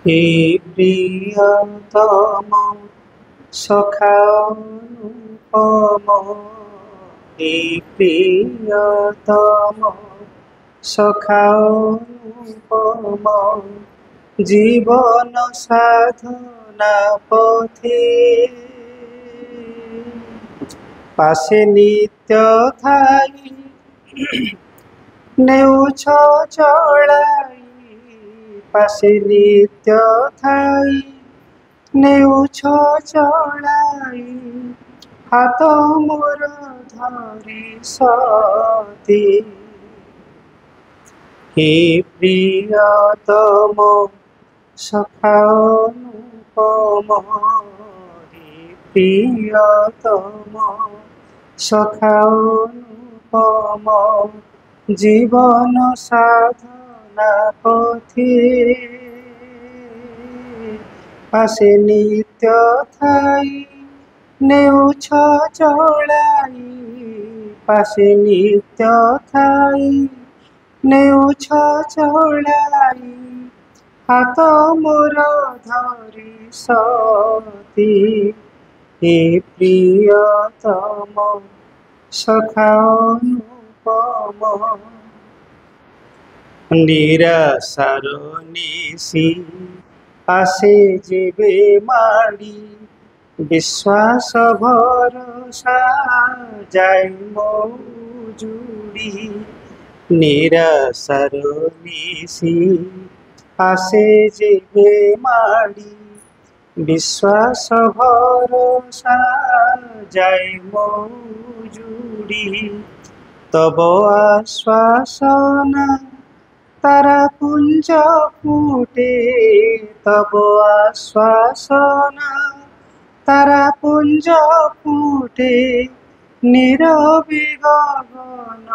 हे प्रियतम सखानुपम हे प्रियतम सखानुपम जीवन साधना पथे पासे नित्य थाई नेउछ चढ़ाई पासे नित्य थाई नेउछ चढ़ाई हाथ मोर धरी सती हे प्रियतम सखानुपम हे प्रियतम सखानुपम जीवन साधना पथे पासे नित्य थाई नेउछ चढ़ाई पासे नित्य थाई नेउछ चढ़ाई हाथ मोर धरी सती हे प्रियतम सखानुपम निराशार निशी आसे जेबे माड़ी विश्वास भरोसा जाय मौजुड़ी निराशार निशी आसे जेबे माड़ी विश्वास भरोसा जाय मौजुड़ी तब आश्वासना तारा पुंज फुटे तब आश्वासना तारा पुंज फुटे नीरवे गगन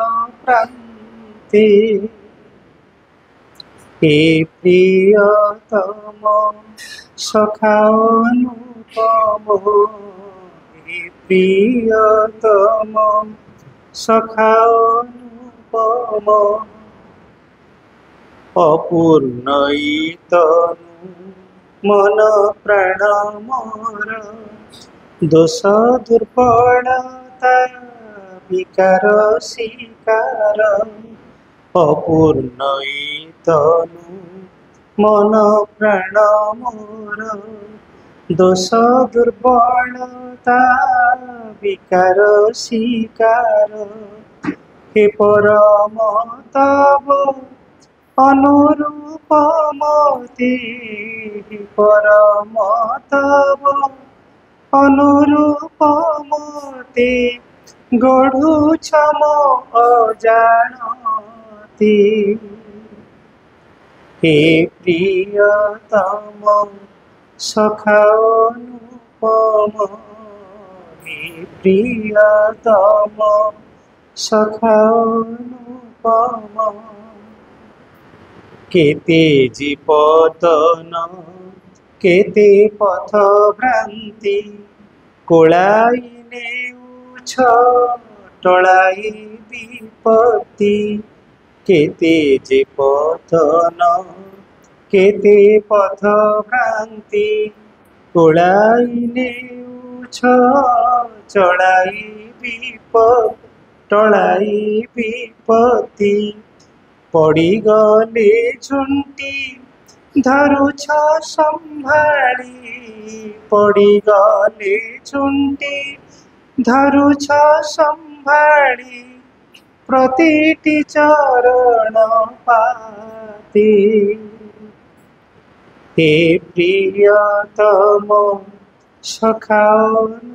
प्रांते हे प्रियतम सखानुपम हे प्रियतम सखानुपम अपूर्णयितनु मन प्राण मोर दोष दुर्बलता विकार शिकार अपूर्णयितनु मन प्राण मोर दोष दुर्बलता विकार शिकार हे परम तव अनुरूप मते परम तव अनुरूप मते गढ़ुछ मो अजानती हे प्रियतम सखानुपम हे प्रियतम सखानुपम केते जीपतन केते पथ भ्रांति कोलाई नेउछ टलाई विपत्ति केते जीपतन केते पथ भ्रांति कोलाई नेउछ चढ़ाई टलाई विपत्ति पड़ी गले झुंटी धरुछ संभाली पड़ी गले झुंटी धरुछ संभाली प्रतिटी चरण पाती हे प्रियतम सखानुपम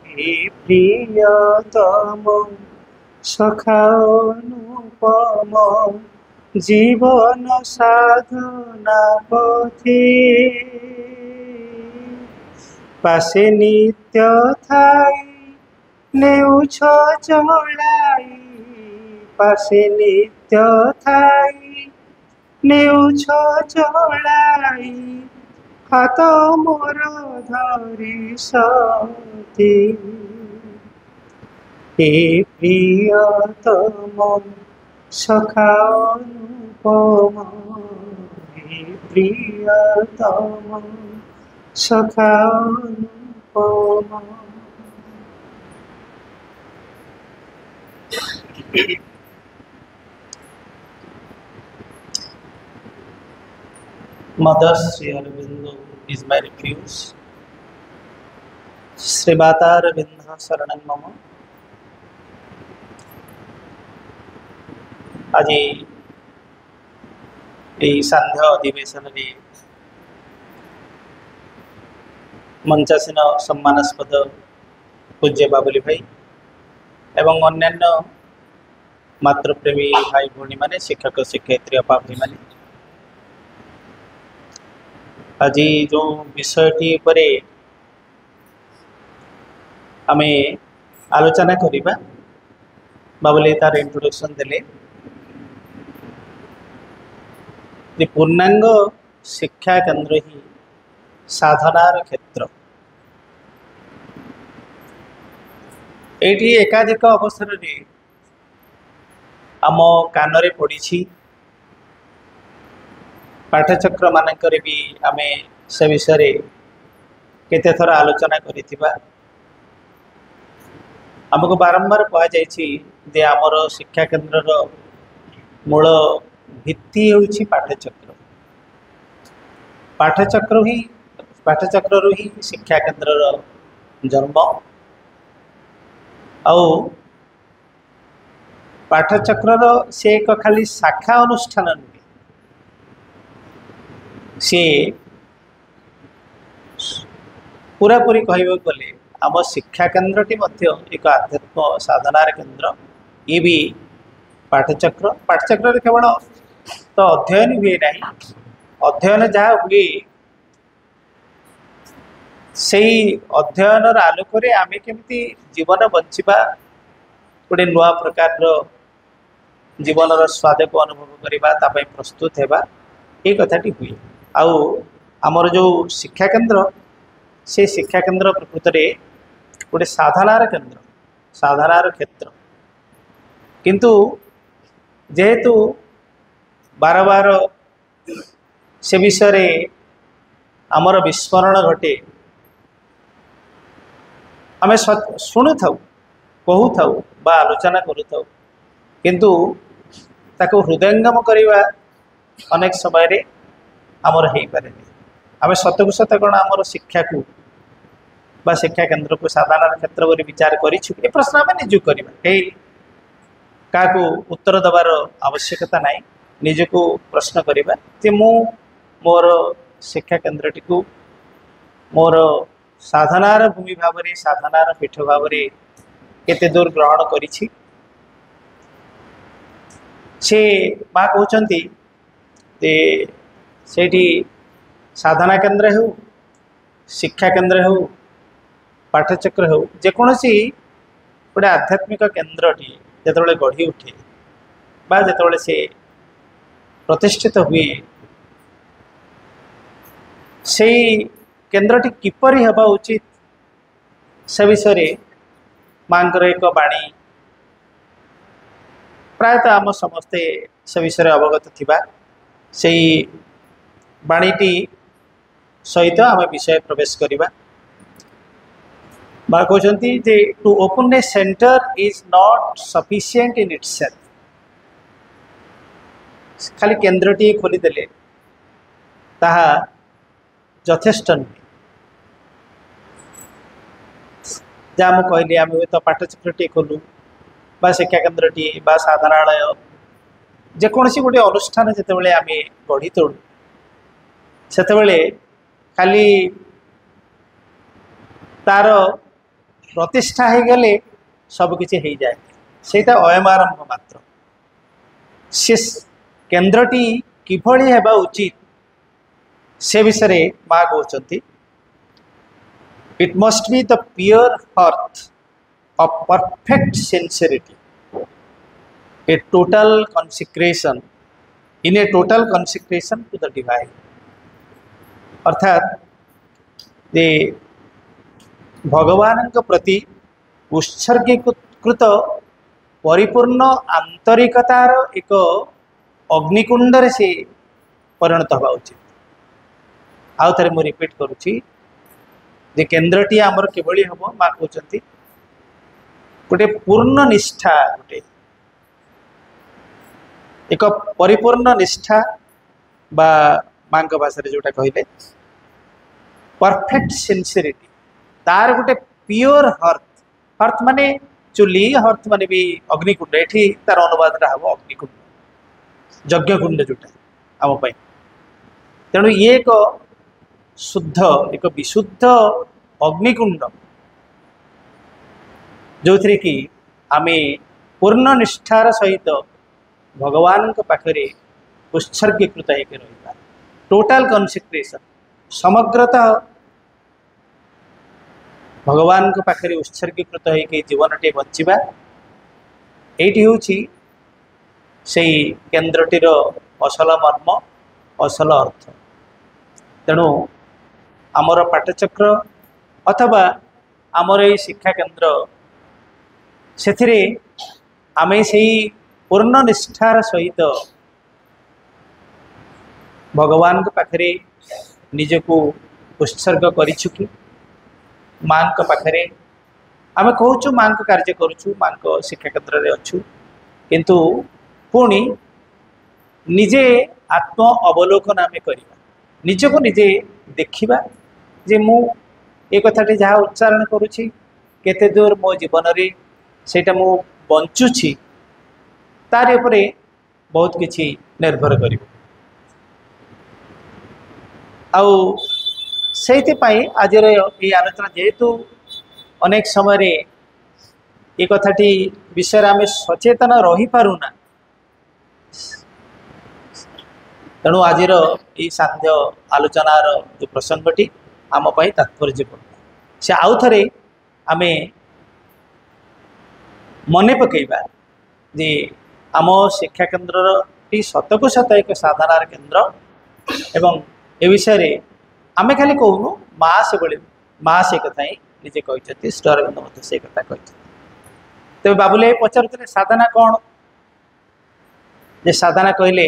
हे प्रियतम सखानुपम जीवन साधना पथे पासे नित्य थाई नेउछ चढ़ाई पासे नित्य थाई नेउछ चढ़ाई हाथ मोर धरी सती हे प्रियतम सखानुपम हे प्रियतम सखा अनुपम। Mother Sri Aurobindo is my refuge. Sri Mata Aurobindo Saranam Mama. आज सांध्य अधिवेशन मंचासीन सम्मानस्पद पूज्य बाबुली भाई एवं अन्यान्य मातृप्रेमी भाई भौणी माने शिक्षक शिक्षयित्री अपा भाई माने आज जो विषयटी पर आम आलोचना करिबा बाबुली तार इंट्रोडक्शन देले पूर्णांग शिक्षा केन्द्र ही साधनार क्षेत्र। एटी एकाधिक अवसर रे आम कानरे पड़ी पाठचक्र मानकर भी आम से विषय केते थर आलोचना करिथिबा। आमको बारंबार कहुई आमर शिक्षा केन्द्र मूल भित्ति होउछि पाठचक्र। पाठचक्र ही शिक्षा केन्द्र जन्म आउ पाठचक्र से एक खाली शाखा अनुष्ठान नुहे सी पूरा पूरी कहबो गले आम शिक्षा केन्द्रटी एक आध्यात्म साधनार केन्द्र। ये भी पाठचक्र केवल तो अध्ययन हुए ना, अध्ययन जहाँ हुए से अध्ययन आलोक आम केमती जीवन बंचिबा गोटे नुआ प्रकार जीवन स्वाद को अनुभव करवा प्रस्तुत होगा ये कथाटी हुए। आउ आमर जो शिक्षा केन्द्र से शिक्षा केन्द्र प्रकृत में गोटे साधनार केन्द्र साधनार क्षेत्र किंतु जेहेतु बार बार से विषय आमर विस्मरण घटे आम शुणु था कहू था बा आलोचना करू था किंतु ताको हृदयंगम करवा अनेक समय रे आमर हो पारे। आम सतकु सत कौन आमर शिक्षा को बा शिक्षा केन्द्र को साधारण क्षेत्र बोली विचार करिछु ए प्रश्न आम निजु करवा कई क्या उत्तर दबार आवश्यकता नहीं। निजको प्रश्न करवा जे मु मोर शिक्षा केन्द्रटी को मोर साधनार भूमि भाव में साधनार पीठ भाव में केते दूर ग्रहण करिछि। से माँ कहते सेठी साधना केन्द्र हो शिक्षा केन्द्र हो पाठचक्र हो जेकोसी गोटे आध्यात्मिक केन्द्रटी जिते गढ़ी उठे बा जिते से प्रतिष्ठित हुए से केन्द्रटी किपरि हेबा उचित से विषय माँ एक बाणी प्रायतः आम समस्ते से विषय अवगत थिबा से बाणीटी सहित आम विषय प्रवेश करिबा। माँ कहते जे to open a centre is not sufficient in itself. खाली केन्द्रटी खोलीदेले ताहा यथेष्ट नुहे। जहाँ मुझे कहली आम तो पाठचक्रटी खोलू बा शिक्षा केन्द्रटी बा साधनालय जेकोसी गोटे अनुष्ठान जितेबाला आम गढ़ी तोड़ू से खाली तार प्रतिष्ठा हो गले सबकि हो जाए सेटा अयमारंभ मात्र। से केन्द्रटी किभली हेबा उचित से विषय माँ कहते it must be the pure hearth of perfect sincerity, a total consecration, in a total consecration to the divine। अर्थात ये भगवान प्रति उत्सर्गीकृत परिपूर्ण आंतरिकतार एक अग्निकुंड से परिणत हवा उचित। आउ थे मुझे रिपीट करुच्ची जे केन्द्रटी आमर किभली हम माँ कहते गोटे पूर्ण निष्ठा गोटे एक परिपूर्ण निष्ठा बा माँ भाषा जोटा कहले परफेक्ट सिंसियरिटी तार गोटे प्योर हर्थ हर्थ माने चुली हर्थ माने भी अग्निकुंड एठी तार अनुवाद हम अग्निकुंड यज्ञकुंड जोटा आम तेणु ये एक शुद्ध एक विशुद्ध अग्निकुंड जो थी कि आमे पूर्ण निष्ठार सहित भगवान पाखरे उत्सर्गीकृत होकर रहा टोटाल कनसेक्रेशन समग्रतः भगवान पाखरे उत्सर्गीकृत होकर जीवनटे बंचा ये हूँ से केन्द्रटीर असल मर्म असल अर्थ तेणु आमर पाठचक्र अथवा आमर ये शिक्षा केन्द्र से आमे से पूर्ण निष्ठार सहित भगवान पाखरे निजको उत्सर्ग करिछु कि माँ पाखरे आमे कहूँ माँ कार्य करुचु माँ शिक्षा केन्द्र रे अच्छु किंतु पुणी निजे आत्म अवलोकन आमे करिबा निजको निजे देखिबा जे मु ए कथाटी जहाँ उच्चारण करुछि केते दूर मो जीवन रे सेटा मु बंचुछि तार उपरे बहुत किछि निर्भर करिबो आउ सेइथिपाई आज ये आलोचना जेहेतु अनेक समय ये कथाटी विषय आम सचेतन रही पारुना तेणु आज ये सांध्य आलोचनार जो प्रसंगटी आम तात्पर्यपूर्ण से आउ थे आम मन पकईबा जे आम शिक्षा केन्द्र सतकु सत एक साधनार केन्द्र एवं ए विषय आमे खाली कहूनु माँ से बड़े माँ से कथा ही निजे कहते श्री अरविंद मत से कथा कहते तेज बाबुले पचारुले साधना कौन जे साधना कहले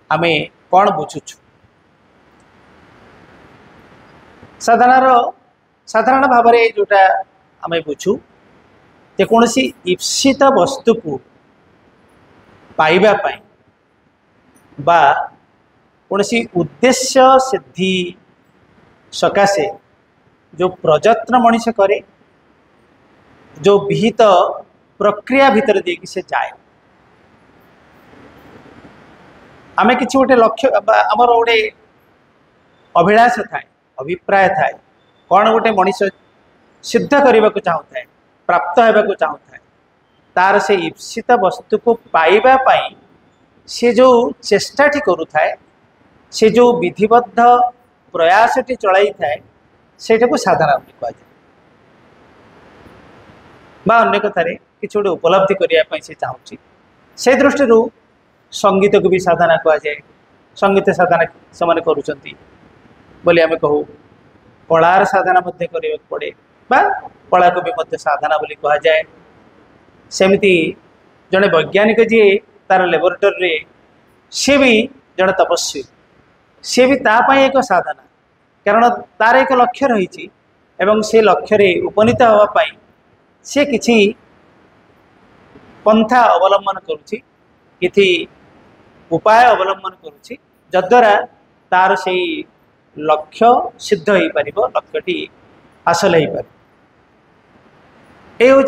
आमे कौन बुझुछु साधनार साधारण भाव में जोटा आमे बुझू जे कौन सी ईप्सित वस्तु को पाइबा पाई बा कौन सी उद्देश्य सिद्धि सकाशे जो प्रयत्न मनीष करे जो विहित प्रक्रिया भितर देकी से जाए आमे किसी गोटे लक्ष्य आमर गोटे अभिलाष थाए अभिप्राय थाए कौन गोटे मनीष सिद्ध करने को चाहूए प्राप्त होगा चाहूए तार से ईप्सित वस्तु को पाइबा पाई से जो चेष्टाटी करुए से जो विधिबद्ध प्रयासटी चलाई थाए सेटा को साधना कहुए बा अन्य कथार किसी गोटे उपलब्धि करने से चाहूँगी से दृष्टि संगीत को भी साधना कहुए संगीत साधना से करुँच बोली आम कहू कलार साधना करने पड़े बा कला को भी साधना बोली कह जाए सेमती जड़े वैज्ञानिक जी तार लेबोरेटरी सी भी जड़े तपस्वी सी भी तापाई एक साधना कारण तार एक लक्ष्य रही एवं से लक्ष्य उपनीत होगापाई सी किछि पंथा अवलंबन करुछि किछि उपाय अवलंबन करुछि जद्वारा तार से लक्ष्य सिद्ध हो पार लक्ष्यटी हासिल हो पार ये हूँ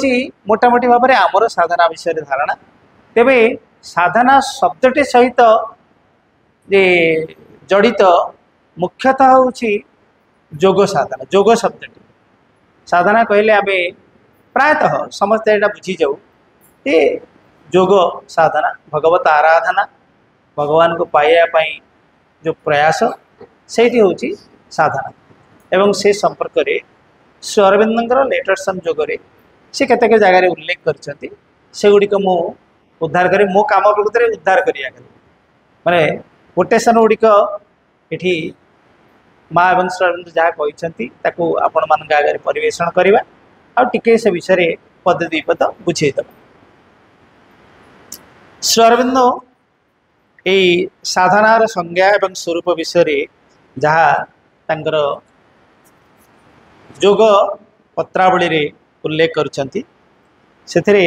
मोटामोटी भाव में आमर साधना विषय धारणा तेबे साधना शब्दटी सहित जे जड़ित मुख्यतः हूँ जोग साधना जोग शब्दटी साधना कहले आम प्रायतः समस्ते यहाँ बुझी जाऊ ये जोग साधना भगवत आराधना भगवान को पाइबापी जो प्रयास से हूँ साधना एवं से संपर्क में श्री अरविंदर लेटर्स ऑन जोगरे से केतेक जगह उल्लेख करछंती से गुड़िक मु उद्धार करे मो काम प्रकृति में उद्धार करिया माने कोटेशन गुड़िक ये माँ एवं श्री अरविंद जहाँ कहते आपण मान आगे परिवेषण करवा आ टिके से विषय पद दुईपद बुझेद श्री अरविंद ये साधनार संज्ञा एवं स्वरूप विषय जहाँ ତାଙ୍କର ଯୋଗ ପତ୍ରାବଳୀ ରେ उल्लेख करुछंती सेथिरे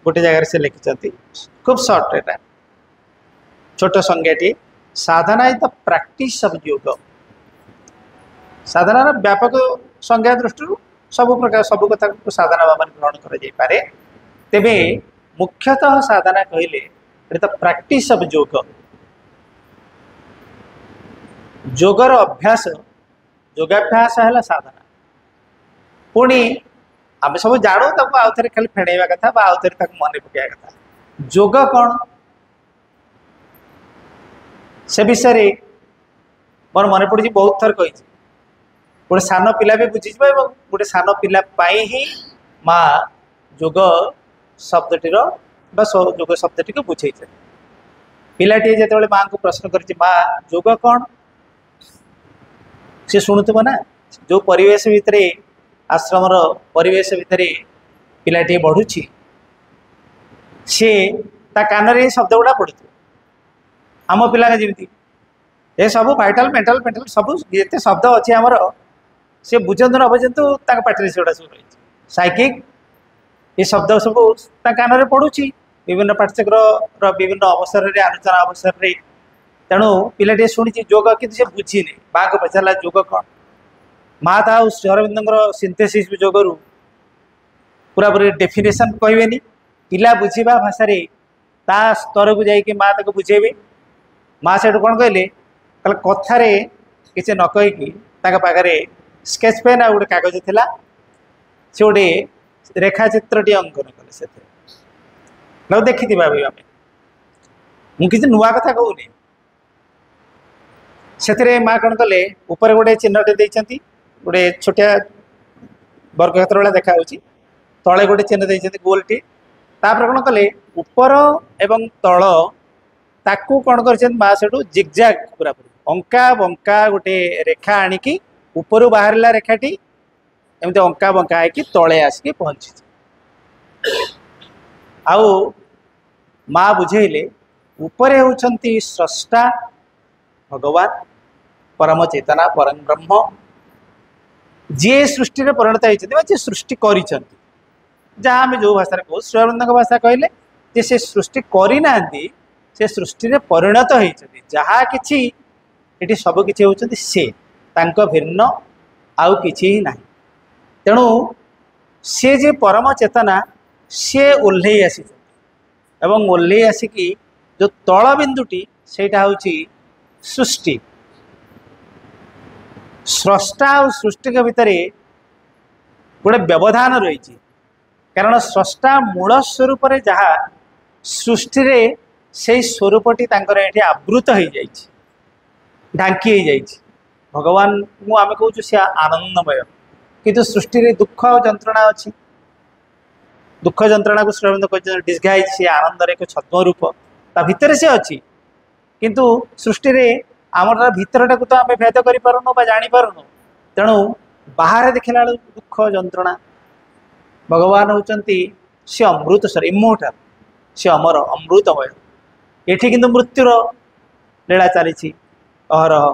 गोटे जगह से लिखिछंती खूब शॉर्ट एटा छोट संज्ञाटी साधना इज द प्रैक्टिस ऑफ योग साधना व्यापक संज्ञा दृष्टि सब प्रकार सब कथा को साधना भाव ग्रहण कर जाई पारे तेबे मुख्यतः साधना कहले इट द प्रैक्टिस ऑफ योग योगर अभ्यास योगाभ्यास है साधना पुणी आम सब जानू तक आउ थे खाली फेणेवा कथा आउ थे मन पकड़ा कथा योग कौन से विषय मोर मन पड़ी बहुत थर कही गोटे सान पिला भी बुझी गोटे सान पिला ही माँ योग शब्दटीर योग शब्दटी को बुझे पिलाटी जो माँ को प्रश्न कर माँ योग कौन सी शुणुव ना जो परिवेश भितर आश्रमर परिवेश भितर पिलाटी बढ़ुची सी ता कान रे शब्द गुड़ा पड़ू आम पिला जमी ये सब भाइटाल मेंटाल मेंटाल सब ये शब्द अच्छी आमर सी बुझंतु न बुझंतु पाटे से गुड़ा सब रही साइकिक ये शब्द सब कान रे पड़ुची विभिन्न पाठ्यक्रम विभिन्न अवसर में आलोचना अवसर में तेणु पिलाटी शुणी योग कि बुझी नहीं माँ को पचारा योग कौन माँ था श्री अरविंद सिंथेसिस योगरु पूरा पूरी डेफिनेशन कहबेनी पिला बुझा भाषा ता स्तर को जाकि माँ तक बुझेबे माँ से कौन कहले कथार किसी न कहीकि पाखे स्केच पेन आ गोटे कागज थिला से गोटे रेखाचित्रटी अंकन कले से देखी भाई आम मुझे नुआ कथा कहूनी से माँ कौन कले ऊपर गोटे चिन्हटे देती गोटे छोटिया वर्गक्षेत्र वाला देखा तले गोटे चिन्ह देती गोलटी तापर कौन कले ऊपर एवं तल ताकू कौन कर माँ से जिगजाग पूरा पूरी अंका बंका गोटे रेखा आणिकी ऊपर बाहर रेखाटी एमती अंका बंका है तले आसिक पहुँची आउ माँ बुझेले ऊपर होउछंती स्रष्टा भगवान परम चेतना परम ब्रह्म जी सृष्टि परिणत होती सृष्टि कर जहाँ आम जो भाषा कहू श्री अरविंद भाषा कहले जे से सृष्टि करना से सृष्टि परिणत होती जहाँ कि सब किसी होती से तांको भिन्न आउ किछि ही नहीं तेणु सी जे परम चेतना सी ओह्लै आसी एवं ओह्लै आसिकी जो तल बिंदुटी सेटा हूँ सृष्टि स्रष्टा और सृष्टि के भितर गोटे व्यवधान रही कारण स्रष्टा मूल स्वरूप जहाँ सृष्टि से स्वरूपटी ये आवृत हो ढांकी हो भगवान को आम कहूँ सी आनंदमय किंतु सृष्टि रे दुख और जंत्रणा अच्छी दुख जंत्रणा को श्री अरविंद डिस्गाइज सी आनंदर एक छद्म रूप ता भितर से अच्छी किंतु सृष्टि रे आमर भितरटा को तो आम भेद कर जानी पारुनु तेणु बाहर देखला दुख जंत्रणा भगवान होती सी अमृत सर इमोर्टाल सी अमर अमृतमय ये किंतु मृत्युर लीला चली अहरह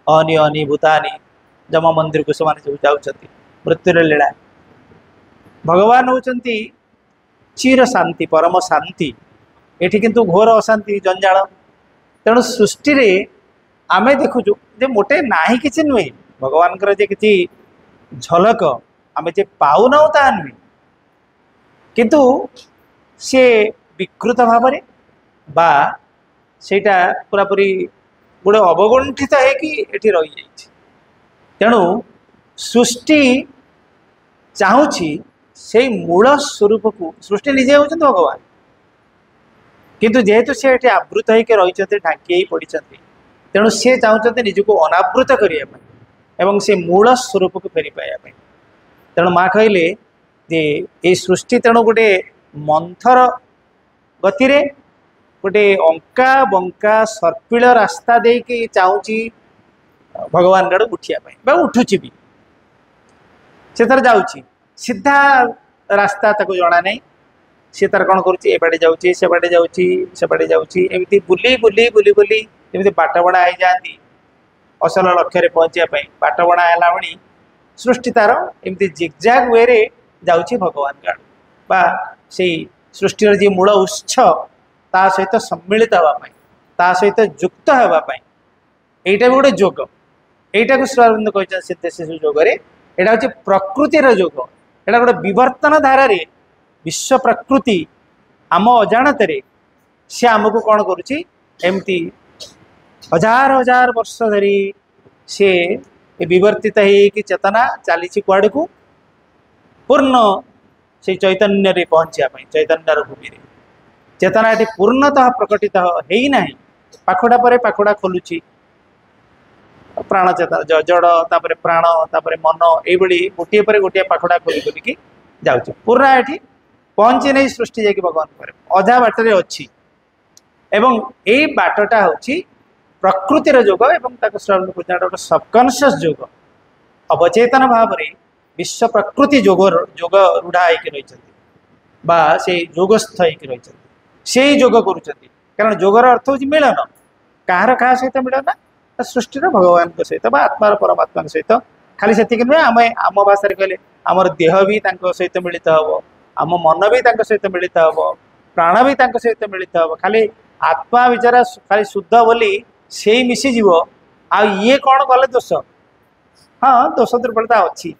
अनी अनी भूतानी जमा मंदिर को सब जाऊँच मृत्युर लीला भगवान होती चिर शांति परम शांति ये किंतु घोर अशांति जंजाल तेणु सृष्टि रे आमे देखुचु जे मोटे नाही किछि नुहे भगवान जे किछि झलक आमे जे पाउना ता नुहे किंतु से विकृत भाव बा सेटा पूरा पूरी गोटे अवगुंठित है कि एठी रही जाइछि तेणु सृष्टि चाहूँगी से मूल स्वरूप को सृष्टि निजे होते भगवान किंतु जेहेतु सी ये आवृत होकर रही ढांकी पड़ी तेणु सी चाहते निजक अनावृत करने से मूल स्वरूप को फेरी पाइबा तेणु माँ कहले जे ये सृष्टि तेणु गोटे मंथर गति गोटे अंका बंका सर्पिल रास्ता देकी चाहूँगी भगवान आड़ उठा उठुची भी से तार जाऊँगी सीधा रास्ता ताको जना नहीं सी तार कौन करुच्ची ए बाटे जाऊँगी से बाटे जाऊँगी से बाटे जाऊँगी एमती बुली बुली बुली बुली जमी बाट बड़ा हो जाती असल लक्ष्य पहुँचापी बाट बणा है सृष्टि तार एमती जिगजाग वे रे जाऊँगी भगवान आड़ बा से सृष्टिर जी मूल उत्स ता सहित सम्मिलित हाँपाई ता सहित युक्त हाँपाई यहीटा भी गोटे जोग यहीटा को श्री अरविंद कहते सिद्धेश्वर जोगरे यहाँ हूँ प्रकृतिर जोग यहाँ गोटे विवर्तन धारा विश्व प्रकृति आम अजाणत सी आमको कौन करुच्ची एमती हजार हजार वर्ष धरी सी विवर्तित हो चेतना चली कुआड़ को पूर्ण से चैतन्य रे पहुँचापी चैतन्यर भूमि रे चेतना ये पूर्णतः प्रकटित होना पाखुड़ा पर पाखुड़ा खोलुची प्राण चेतना जड़ तापर प्राण तापर मन ये गोटे पर गोटे पाखुड़ा खोली खोलिकी जाऊँगी पूरा ये पहुँची नहीं सृष्टि जाकि भगवान अधा बाटर अच्छी एवं यही बाटटा हूँ प्रकृतिर जोग एवं गोटे सबकनसीयस जोग अवचेतन भाव में विश्व प्रकृति जोग जोग रूढ़ा होकर रही से जोगस्थ होकर रही से जोग कर कारण जोगर अर्थ हूँ मिलन कହାର क्या सहित मिलन सृष्टिर भगवान सहित आत्मार परमात्मा सहित खाली से नुहे आम आम भाषा कहले आमर देह भी सहित मिलित हम आम मन भी सहित मिलित हम प्राण भी सहित मिलित हम खाली आत्मा विचारा खाली शुद्ध बोली से ही मिसीज आ ये कौन कले दोष हाँ दोष दुर्बलता अच्छी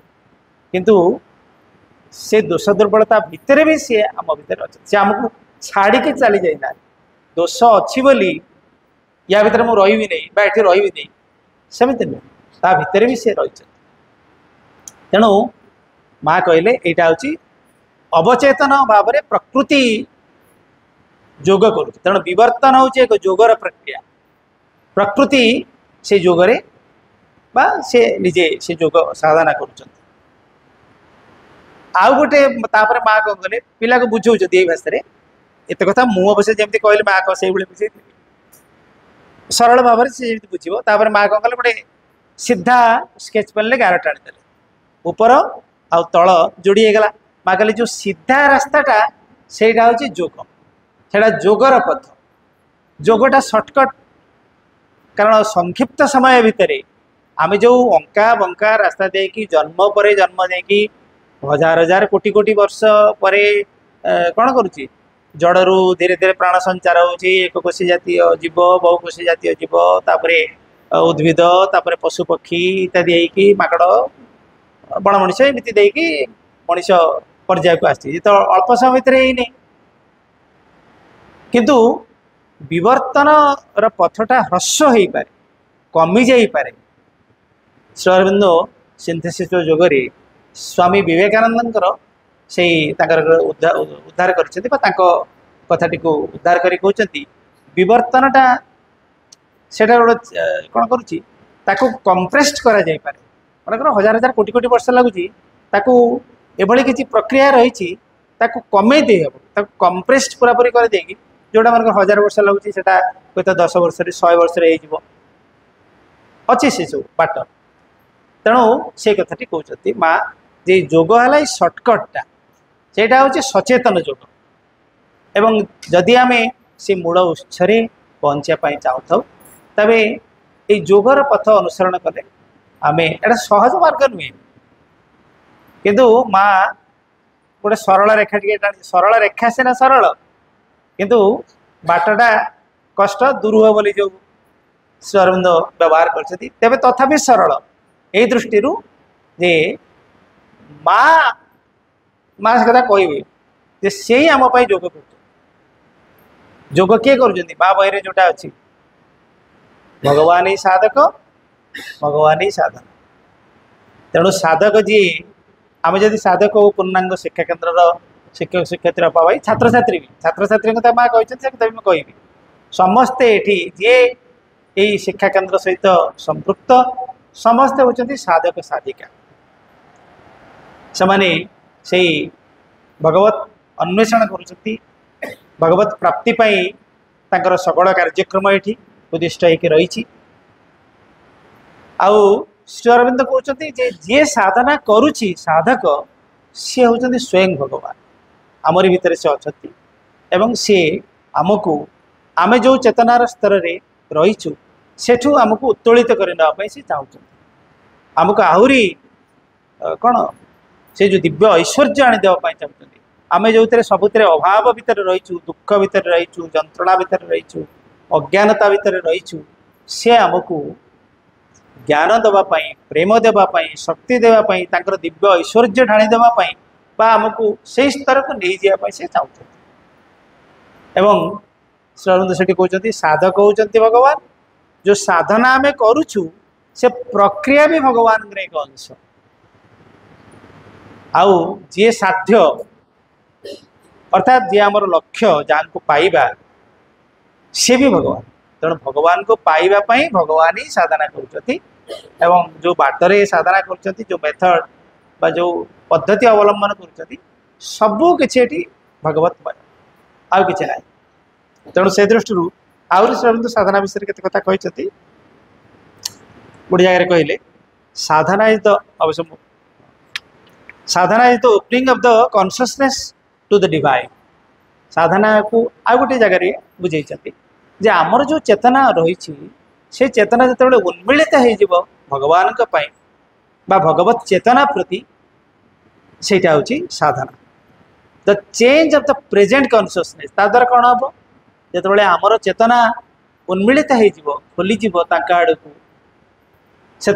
किंतु से दोष दुर्बलता भितर भी सी आम भर अच्छे सी आमको छाड़ी के चली जाइना दोष अच्छी बोली या भीतर मुझे रही नहीं ये रही नहीं सेमती नुह ता भितर भी सी रही तेणु माँ कहले यहाँ हूँ अवचेतन भाव में प्रकृति जोग करुँ तेणु विवर्तन हूँ एक जोगर प्रक्रिया प्रकृति से जोगरे बा से निजे से जोग साधना कर आउ गोटे तापर माँ कौन कले पिला को बुझाऊँ ये भाषा एत कथा मु अवश्य जमी कहली माँ कह से बुझे सरल भाव में से बुझे तापर माँ कौन कले गोटे सीधा स्केच पेन गार टाणी ऊपर आ तल जोड़ी गला माँ कहली जो सीधा रास्ताटा से हूँ जोग से जोगर पथ जोगटा सर्टकट कारण संक्षिप्त समय भितर आम जो अंका बंका रास्ता देकी जन्म पर जन्म देकी हजार हजार कोटी कोटी वर्ष पर कौन करुच्ची जड़रू धीरे धीरे प्राण संचार होची एक कोशी जातीय जीव बहुकोशी जातीय जीव तापरे उद्भिद तापरे पशु पक्षी इत्यादि होगी माकड़ बण मनीष एमती देकी मनीष पर्याय को आसी तो अल्प समय भितर ही किंतु विवर्तन पथटा ह्रस्व हो पारे कमी जापे श्री अरविंद सिंथेसिस जोगरे स्वामी विवेकानंद से उद्धार कर कथाटी को उद्धार कर कहते विवर्तनटा से कौन करुच्ची कंप्रेस्ड करा जाय पारे मनकर हजार हजार कोटी कोटी वर्ष लगुच एभली किसी प्रक्रिया रही कमे देहब कंप्रेस्ड पूरा पूरी कर देगी जोटा मन हजार वर्ष लगुच हूँ तो 10 वर्ष 100 वर्ष अच्छी से सब बाट तेणु से कथाटी कहते माँ जे जोग है सर्टकटा से हूँ सचेतन जोग एवं जदि आम से मूल उत्सरे पहुँचापी चाहूँ तेज ये जोगर पथ अनुसरण कले आम एटा सहज मार्ग नुहे किंतु माँ गोटे सरल रेखा टे सरल रेखा सीना सरल किंतु बाटटा कष्ट दुरूह बोली जो श्री अरविंद व्यवहार करते तेरे तथापि सरल यही दृष्टि जे माँ माँ से कथा कहे से ही आम जोग कर जोग किए कर माँ बही जोटा अच्छी भगवान ही साधक भगवान ही साधन तेणु साधक जी आम जब साधक हो पूर्णांग शिक्षा केन्द्र शिक्षक शिक्षयित्री भाई छात्र छात्री कथा माँ कहते कहि समस्ते ये जी यही शिक्षा केन्द्र सहित संपृक्त समस्ते होती साधक साधिका से भगवत अन्वेषण कर भगवत प्राप्ति तांकर सकल कार्यक्रम ये उद्दिष्ट होकर रही आउ श्री अरविंद कहते जे साधना करुच्ची साधक सी हूँ स्वयं भगवान आमरी भितर से अच्छा सी आमको आम जो चेतनार स्तर में रहीचु सेठू आमको उत्तोलित करने से चाहते आमको आहरी कौन से जो दिव्य ऐश्वर्य आनीदेवाई चाहते आम जो सबुत अभाव भितर रहीचु दुख भितर रहीचु जंत्रणा भितर रहीचु अज्ञानता भितर रहीचु से आमको ज्ञान देवाई प्रेम देवाई शक्ति देवाई दिव्य ऐश्वर्य ढाणी देवाई आमको से स्तर को नहीं जावाई से चाहते एवं श्री से कहते साधक होती भगवान जो साधना आम करुचु से प्रक्रिया भी भगवान एक अंश आउ जी साध्य अर्थात जी आमर लक्ष्य जहाँ को पाइबा सी भी भगवान तेणु भगवान को पाइबापी भगवान ही साधना करुँच जो बाटरे साधना कर जो मेथड बा जो पद्धति अवलंबन कर सबू कि भगवत आउ कि ना तेणु से दृष्टि आहरी श्री साधना विषय केत कथा कहते गोटे जगह कहले साधना इज द अवश्य sadhana is the opening of the consciousness to the divine साधना को आ गोटे जगह बुझे जे आमर जो चेतना रही से चेतना जो उन्मिलित हो भगवान बा भगवत चेतना प्रति सेटा हूँ sadhana the change of the present consciousness ता द्वारा कौन हम जो आमर चेतना उन्मिलित हो खोलीज आड़ को से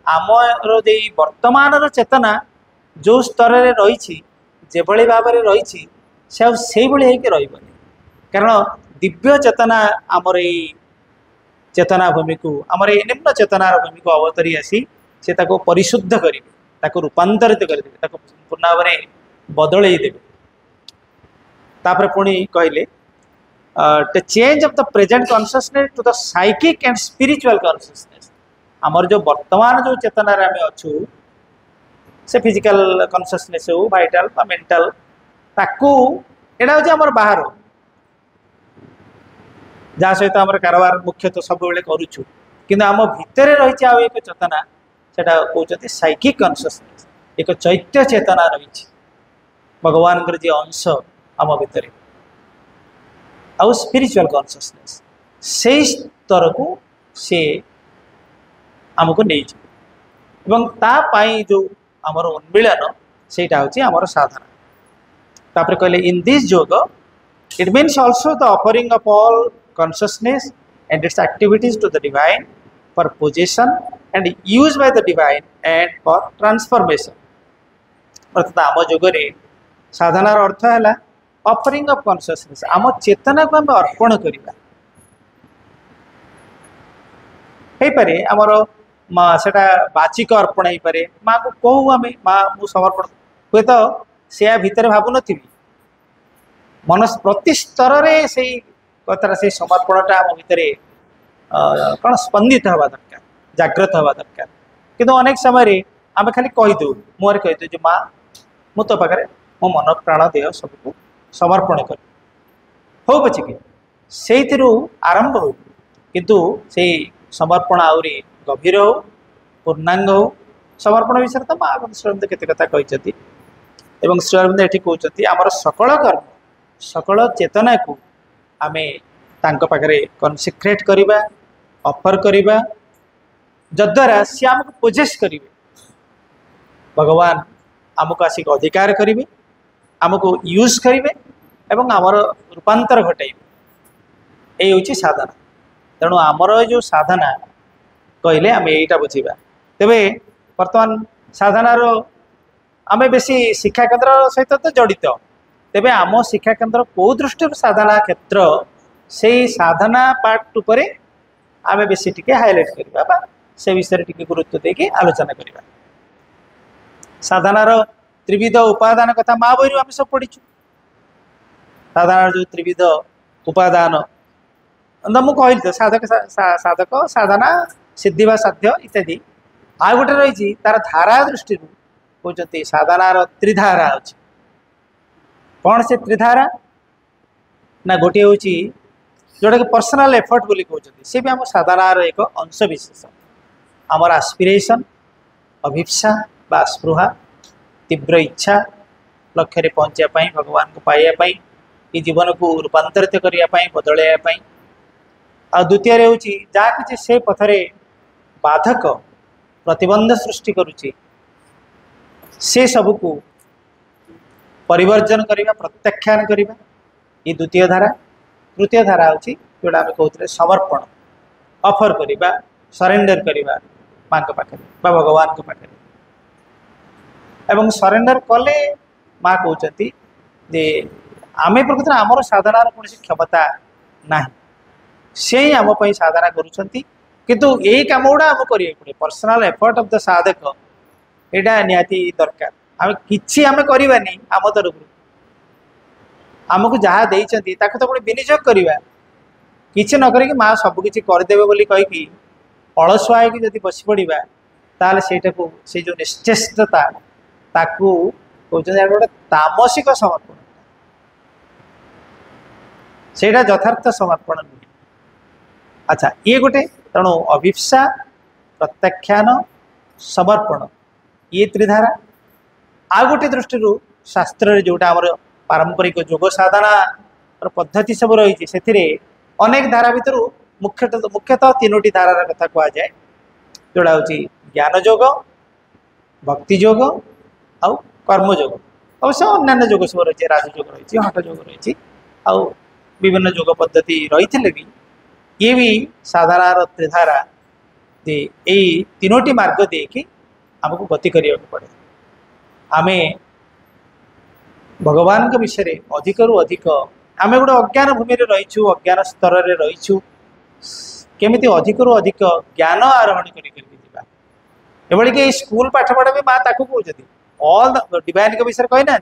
आमर वर्तमान चेतना जो स्तर में रही जेभली भाव में रही से रही कारण दिव्य चेतना आमर चेतना भूमि को आमर ये निम्न चेतार भूमि को अवतरी आसी से परिशुद्ध करेंगे रूपांतरित करदे पूर्ण भाव में बदल देवे तापर पुणी कहले to change of the present consciousness to the psychic and spiritual consciousness आमर जो वर्तमान जो चेतना रे आमे अछु से फिजिकल कॉन्शियसनेस हो वाइटल बा मेंटल ताकू एडा हो आमर बाहर जहाँ सहित आमर कारबार मुख्यतः सब बेले करूछु किंतु आम भितर रही आ एक चेतना सेटा कहते साइकिक कॉन्शियसनेस एक चैत्य चेतना रही भगवान जी अंश आम भितर आउ स्पिरिचुअल कॉन्शियसनेस से स्तर को से आमको नहीं तापाई जो आमर उन्मिलन से आमर साधना तापर कहले in this yoga it means also the offering of all consciousness and its activities to the divine for possession and use by the divine and for transformation अर्थात आम जोगरे साधनार अर्थ है ऑफरिंग ऑफ कॉन्शियसनेस आम चेतना को आम अर्पण करवा पारे आमर सेटा बाचिक अर्पण हो पारे माँ को कहू आम माँ मु समर्पण हुए तो से भितर भावुन मन प्रति स्तर से कथा से समर्पणटा आम भितर कौन स्पंदित हवा दरकार जागृत हवा दरकार किंतु अनेक समय आम खाली कहीदे मुहर कहीदे जो माँ मु तो पाखे मो मन प्राण देह सबको समर्पण कर हो पछे से आरंभ हो किंतु से समर्पण आहरी गभीर हो पूर्णांग हो समर्पण विषय तो माँ श्री केत कथा कहते श्री अरविंद ये कहते आमर सकल कर्म सकल चेतना को आम पाखे कनसिक्रेट करवा ऑफर करवा जद्वारा सी आमको पोजेस करेंगे भगवान आमको आसिक अधिकार करेंगे आमको यूज करेंगे एवं आमर रूपांतर घटाइबे ये साधना तेणु आमर जो साधना कहले आम यहीटा बुझा तेरे बर्तमान साधनार आम बेसी शिक्षा केन्द्र सहित तो जड़ित तेरे आम शिक्षा केन्द्र कौ दृष्टि साधना क्षेत्र से साधना पार्ट उपर आम बेसी टिके हाइलाइट करवा से विषय टिके गुरुत्व देके आलोचना करवा साधनार त्रिविध उपादान कथा माँ बही आम सब पढ़ीचु साधनार जो त्रिविध उपादान मुझे कहली तो साधक साधक साधना सिद्धि व साध्य इत्यादि आ गोटे रही तार धारा दृष्टि कहते साधनार त्रिधारा अच्छी कौन से त्रिधारा ना गोटे हूँ जोटा कि पर्सनाल एफर्ट बोली कहते सी भी आम साधनार एक अंश विशेष आमर आस्पिरेशन अभिप्सा बा स्पृहा तीव्र इच्छा लक्ष्य पहुँचापी भगवान को पाइबापी ये जीवन को रूपांतरित करने बदलवाई आ द्वितीय हूँ जहाँ कि से पथरे बाधक प्रतिबंध सृष्टि करुच्ची से सबको परिवर्जन करवा प्रत्याख्यान करवा ये द्वितीय धारा। तृतीय धारा हूँ जोटा आम कहते समर्पण ऑफर करवा सरेंडर करवा माँ पाखे भगवान के पाखे एवं सरेंडर कले माँ कहते जे आमे प्रकृत आमर साधनार कौन क्षमता ना से ही आम साधना करुँच किंतु यही कम गुड़ा आम करें पड़े पर्सनाल एफर्ट ऑफ द साधक यहाँ निहाती दरकार आम कि आम करवानी आम तरफ आमको जहाँ देती तो पुणी विनियोग करवा किसी न करी माँ सबकि करदेवे बोली कहीकि अलसुआ होगी बस पड़ा ताल से जो निश्चेष्टता ताकू कहते गोटे तामसिक समर्पण से यथार्थ समर्पण नुहे। अच्छा ये गोटे तेणु अभिप्सा प्रत्याख्यान समर्पण ये त्रिधारा। आ गोटे दृष्टि शास्त्र जोटा आमर पारंपरिक योग साधना पद्धति सब रही से अनेक धारा भितर मुख्यतः तीनोटी धारार कथा कह जाए जोड़ा हूँ ज्ञान योग भक्ति योग आउ कर्म योग अवश्य अन्य योग सब रही राजयोग रही हठ योग रही आउ विभिन्न योग पद्धति रही भी ये भी साधारण त्रिधारा यही तीनोटी मार्ग देखी आमको गति करने पड़े। आमे भगवान के विषय अधिक रु अधिक आम गोटे अज्ञान भूमि रहीचु अज्ञान स्तर में रहीचु केमी अधिक रु अधिक ज्ञान आरोहण कर कि स्कूल पाठपढ़ा भी माँ ताकू कहते ऑल द डिवाइन के विषय कही ना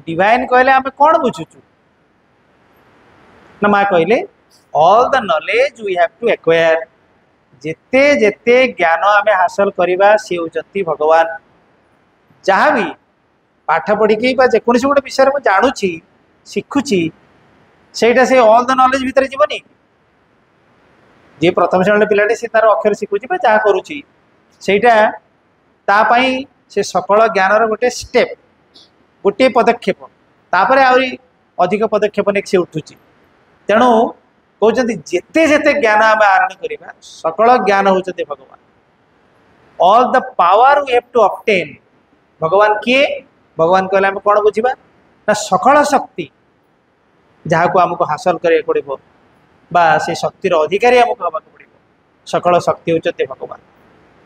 डिवाइन कहले आम कौन बुझुचु ना माँ कहले all the knowledge we have to acquire जेते जेते ज्ञान आम हासिल करवा सी होती भगवान जहाँ भी पाठ पढ़ी जेकोसी गोटे विषय में जानूची शिखुची सेटा से ऑल द नॉलेज भितर जीवनी जी प्रथम श्रेणी पिलाटी सी तार अक्षर शिखुची जहाँ करुच्ची सेटा तापाई से सकल ज्ञानर गोटे स्टेप गोटे पदक्षेप तापर आहरी अधिक पदक्षेप नहीं से उठुची तेणु कहते जेते जेते ज्ञान आम आहरण करवा सकल ज्ञान होते भगवान all the power we have to obtain भगवान किए भगवान कहले आम कौन बुझा ना सकल शक्ति जहाँ को आमको हासिल करिया पड़ो बा से शक्तिर अधिकारी आमको हवा पड़ो सकल शक्ति होते भगवान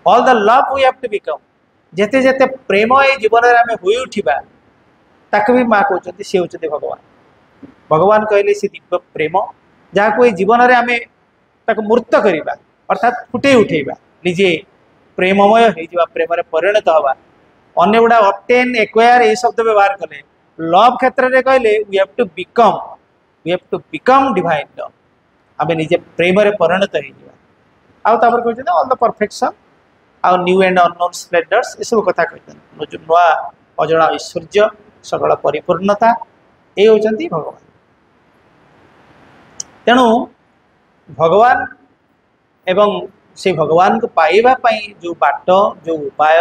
all the love we have to become जेते जेते प्रेम ये जीवन में आम हो उठा ताक भी माँ कहते सी होते भगवान भगवान कहले से दिव्य प्रेम जहाँ को ये जीवन में आम मूर्त करवा अर्थात फुटे उठेबा निजे प्रेममय हो प्रेम परिणत हवा अन्य गुड़ा ऑब्टेन एक्वायर ये शब्द व्यवहार कले लव क्षेत्र में कहले we have to become divine love आम निजे प्रेम परिणत हो कहते ऑल द परफेक्शन आउ न्यू एंड अननोन स्प्लेंडर्स ये सब कथा कहते नुआ अजଣା ऐश्वर्य सकल परिपूर्णता ये होती भगवान। तेणु भगवान एवं से भगवान को पाइबा जो बाट जो उपाय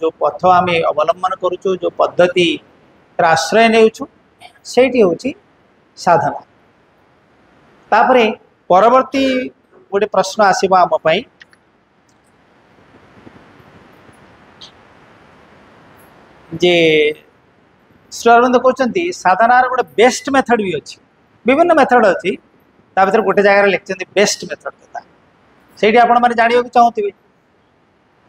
जो पथ आम अवलंबन करुचु जो पद्धति आश्रय नेउछु सेठी होची साधना। तापरे परवर्ती गोटे प्रश्न आसीबो आम पई जे श्री अरविंद कहते साधनार गोटे बेस्ट मेथड भी अच्छी विभिन्न मेथड अच्छी ता भीतर गोटे जगह लिखते बेस्ट मेथड कथा से आपण जानवा चाहूबे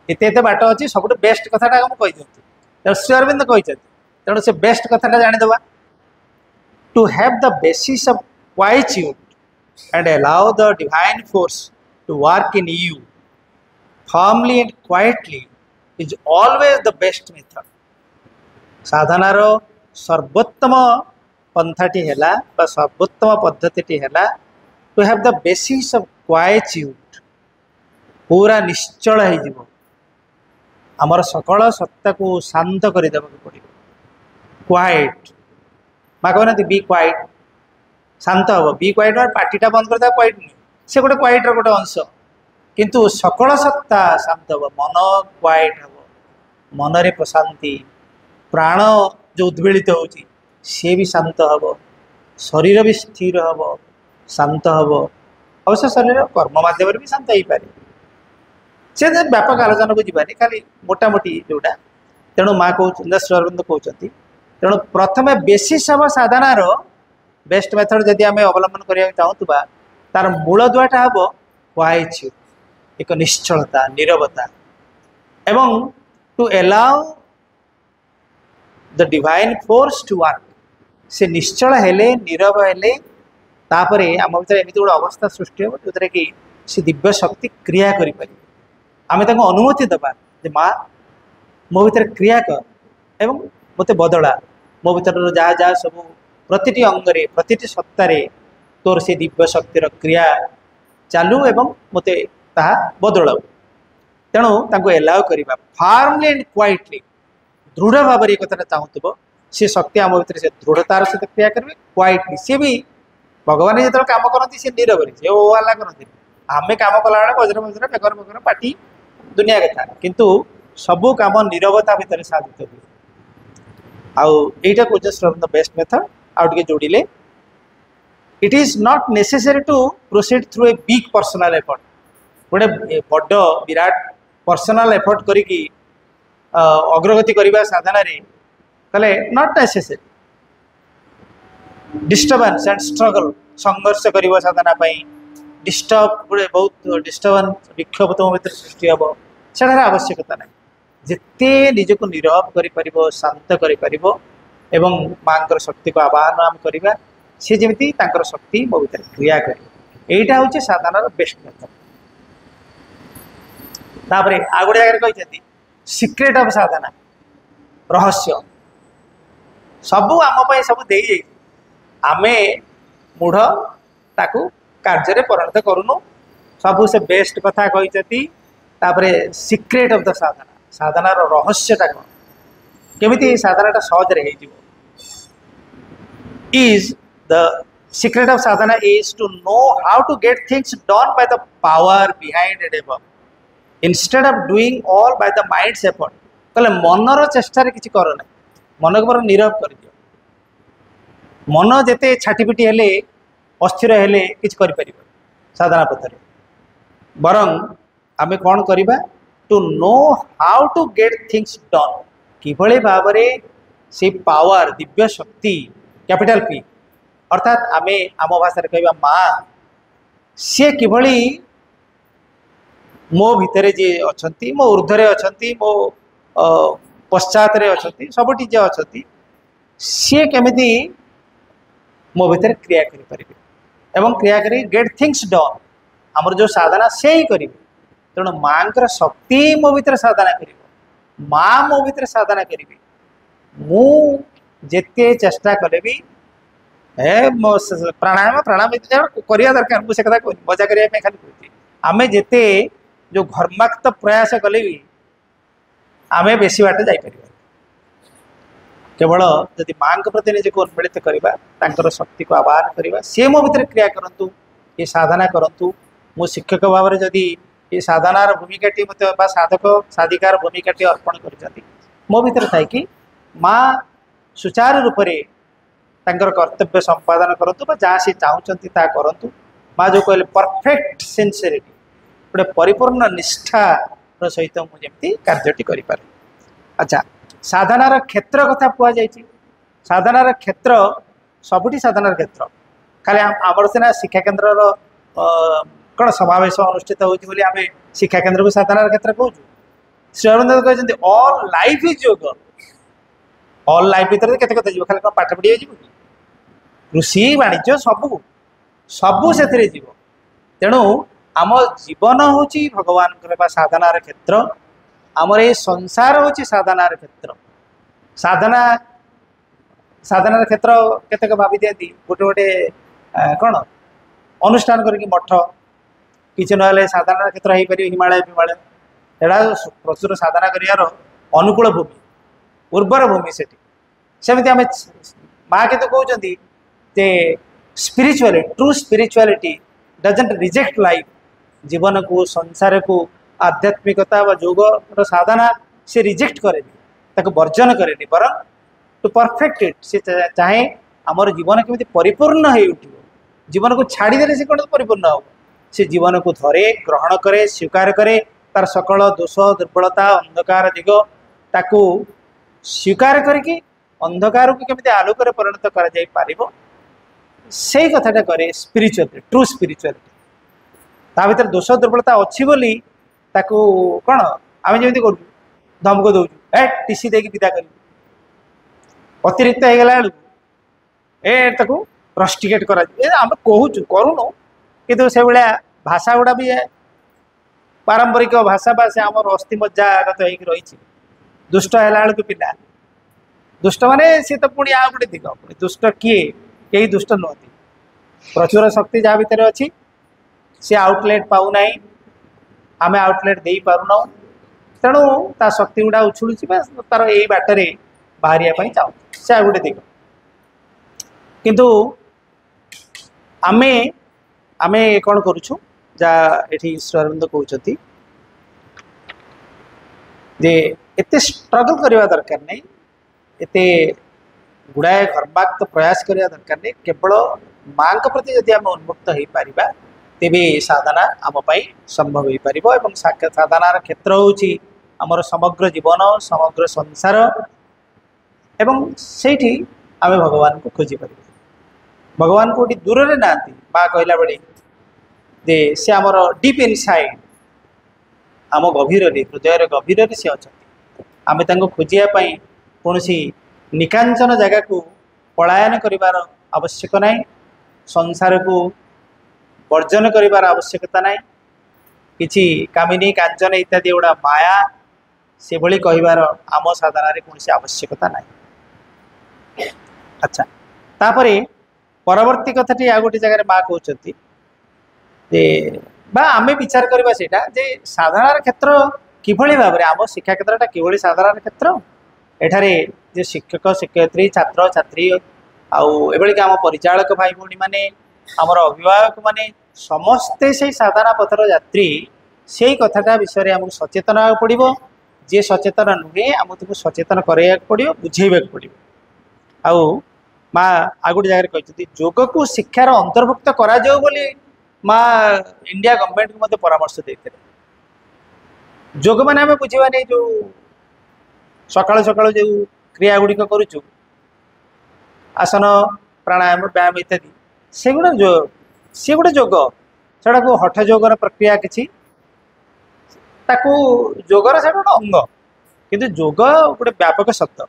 एत एत बाट अच्छी सब बेस्ट कथाटा मुझे तेणु श्री अरविंद कहते तेणु से बेस्ट कथाटा जानीदे to have the basis of quietude and allow the divine force to work in you firmly and quietly is always the best method. साधनार सर्वोत्तम पंथाटी है सर्वोत्तम पद्धति है to have the basis of quietude पूरा निश्चल हो आमर सकल सत्ता को शांत करदे पड़ो क्वाइट माँ कहना बी क्वाइट शांत हम बी क्वाइट पार्टीटा बंद करता क्वाइट नुहे से गोटे क्वाइटर गोटे अंश किंतु सकल सत्ता शांत हम मन क्वाइट हम मनरे प्रशांति प्राण जो उद्वेलित हो सी भी शांत हम शरीर भी स्थिर हम शांत हम अवश्य शरीर कर्म मध्यम भी शांत हो पारे से व्यापक आलोचना को जीवानी खाली मोटामोटी जोटा तेणु माँ कह श्री अरविंद कहते तेणु प्रथम बेसिस हम साधनार बेस्ट मेथड जदि आम अवलंबन करने चाहूबा तार मूल दुआटा हम क्वाइट्यूड एक निश्चलता नीरवता एवं to allow the divine force to work से निश्चल हेले नीरव हेले तापर आम भर एमती गोटे अवस्था सृष्टि हो जो कि से दिव्य शक्ति क्रिया करें आम अनुमति दबा माँ मो भीतर क्रिया कर एवं मत बदला मो भीतर जहाँ जहाँ सब प्रति अंगरे प्रति सत्तार तोर से दिव्य शक्तिर क्रिया चालू एवं मत बदलाऊ तेणु एलाउ करवा फार्मली एंड क्वाइटली दृढ़ भाव में कथा चाहूब सी शक्ति आम भर से दृढ़तार सहित क्रिया करेंगे क्वाइटली सी भी भगवान जो कम करती सी नीरव से ओ हल्ला करती आम कम कला बजर बजर बेगर बेगर पाटी दुनिया कथा किंतु सबू कम नीरवता भितर साधित हुए आईटा कौन श्रम द बेस्ट मेथड आउे जोड़े it is not necessary to proceed through a big personal effort गोटे बड़ विराट पर्सनल एफर्ट करी अग्रगति करने साधना कले not necessary disturbance and struggle संघर्ष कर साधना डिस्टर्ब गोटे बहुत डिस्टर्बेंस विक्षोभ तुम भर सृष्टि हम से आवश्यकता ना जिते निजक नीरव कर शांत कर माँ शक्ति को आवाहन आम करवा सी जमी शक्ति मो भर क्रिया कर यहीटा हूँ साधनार बेस्ट मेथड तापर आ गोटे जगह कहते सीक्रेट ऑफ साधना रहस्य सबू आम सब दे आमे मूढ़ ताकू कार्य परिणत करूनु सबू से बेस्ट कथा कहते सीक्रेट ऑफ द साधना साधनार रहस्यटा कौन केमिति साधनाटा सहजरे is the secret of sadhana is to know how to get things done by the power behind it above instead of doing all by the mind's effort कहले मनर चेष्टार किसी कर ना मन को बर नीरव कर दियो मन जेते छाटीपिटी हेले अस्थिर हेले किसी कर साधना पथरे बरं आमे कौन करवा to know how to get things done किभली भाव से पावर दिव्य शक्ति कैपिटल पी अर्थात आमे आम भाषा कहवा माँ सी किभली मो भितर जी अच्छा मो ऊर्धरे अच्छा मो पश्चात सबुठी जे अच्छा सी केमिति मो भितर क्रिया करें क्रिया करी गेट थिंग्स डन आमर जो साधना से ही करेंगे तेणु माँ शक्ति मो भीतर साधना कर माँ मो भीतर साधना करी मु जेते चेष्टा कले भी मो प्राणायाम प्राणायाम करवा दरकार मुझे कथा कहूँ मजा करने खाली कहती आम जेते जो घर्माक्त प्रयास कले भी आम बेसी बाट जापर केवल जदि माँ प्रति निजे को उन्मिलित करवा शक्ति को आवाहन करवा सी मो भीतर क्रिया करूँ ये साधना करूँ मो शिक्षक भाव में जदि ये साधनार भूमिकाटी मत साधक साधिकार भूमिकाटी अर्पण कर मो भीतर थी माँ सुचारू रूप से कर्तव्य संपादन करूँ जहाँ सी चाहते करूँ माँ जो कहले परफेक्ट सिंसियरिटी गोटे परिपूर्ण निष्ठार सहित मुझे कार्यटी करें अच्छा साधनार क्षेत्र कथा कहुई साधनार क्षेत्र सबुठी साधनार क्षेत्र खाली आमर सीना शिक्षा केन्द्र कौन समावेश अनुष्ठित होती आम शिक्षा केन्द्र को साधनार क्षेत्र कहूँ श्री अरविंद कहते ऑल लाइफ इज योग ऑल लाइफ भर के खाली कौन पाठ पढ़ी जी कृषि वाणिज्य सबू सबू से जीव तेणु आम जीवन हूँ भगवान साधनार क्षेत्र आमर ये संसार हूँ साधनार क्षेत्र साधना साधनार क्षेत्र केतक भावी दिखती गोटे गोटे कौन अनुष्ठान करके मठ किसी ना साधनार क्षेत्र हो पार हिमालय हिमालय एड़ा प्रचुर साधना कर अनुकूल भूमि उर्वर भूमि सेमती आम माँ के कहते जे spirituality true spirituality doesn't reject life जीवन को संसार को आध्यात्मिकता व योग साधना से रिजेक्ट करे वर्जन करे बरं टू परफेक्ट इट से चाहे आमर जीवन केमी परिपूर्ण हो उठो जीवन को छाड़ीदे से कौन परिपूर्ण हो से जीवन को धरे ग्रहण करे स्वीकार करे तार सकल दोष दुर्बलता अंधकार दिग ताकू स्वीकार करके अंधकार को केमिति आलोक रे परिणत करा जाई पारिबो से कथाटा करे स्पिरिचुअलिटी ट्रू स्पिरिचुअलिटी ता भीतर दोष दुर्बलता अच्छी बोली ताकू कौन आम जमी करूँ धमक दौचु ए टीसी देकी विदा कर अतिरिक्त हो गला ताकू रस्टिकेट कर आम कहूँ करूँ किंतु से भाया भाषा गुड़ा भी पारंपरिक भाषा बा से आम अस्थि मज्जागत रही दुष्ट है बेलू पिला दुष्ट माने सी तो पुणी आ गोटे दिग पुणी दुष्ट किए कई दुष्ट नुहति प्रचुर शक्ति जहाँ भितर अच्छी सी आउटलेट पाऊना आम आउटलेट दे पारुना तेणु ता शक्ति गुड़ा उछुलुची तार यही बाटर बाहर चाहूँ से गोटे दिग किंतु आमे आमे कौन करुछु जा एठी ईश्वरबंद कहते जे एते स्ट्रगल करवा दरकार नहीं एते गुड़ाए घर्माक्त प्रयास करवा दरकार नहीं केवल माँ प्रति जदि आम उन्मुक्त हो पारिबा तेबे साधना आम पाई संभव हो पार एवं साधनार क्षेत्र होची आमर समग्र जीवन समग्र संसार एवं सेठी आमे भगवान को खोजी पार भगवान को दूर रे ना माँ कहला बेले जे से आमर डीप इनसाइड आम गभीर हृदय गभीर से अच्छा आमे तांको खोजिया कौन निकांचन जगह को पलायन करिवार आवश्यक नहीं संसार को वर्जन करिवार आवश्यकता नहीं किछि कामिनी कांचन इत्यादि गुड़ा माया से भली कहिबार आम साधना रे कौन आवश्यकता नहीं। अच्छा तापरे परवर्ती कथाटी आ गोटे जगह माँ कहते जे बा आमे विचार करबा सेटा जे साधारण क्षेत्र किभली भाव में आम शिक्षा क्षेत्रटा किभली साधारण क्षेत्र एठारे जे शिक्षक शिक्षयित्री छात्र छात्री आउ एभली आम परिचालक भाई भौणी माने आमर अभिभावक माने समस्ते से साधारण पथर यात्री से कथाटा विषय में आमको सचेतन होगा पड़ो जी सचेतन नुहे आमको सचेतन कराया पड़ो बुझेबा पड़ो आउ माँ आ गोटे जगह कहते योग को शिक्षार अंतर्भुक्त करा जाओ बोली माँ इंडिया गवर्नमेंट को मत परामर्श देते योग मैंने आम बुझा नहीं जो सकाल सकाल जो क्रिया गुड़िक करुचु आसन प्राणायाम व्यायाम इत्यादि से गुड़ा जो सी गोटे योग सेटा को हठ योगर प्रक्रिया किसी योगर से गोटे अंग किंतु योग गोटे व्यापक शब्द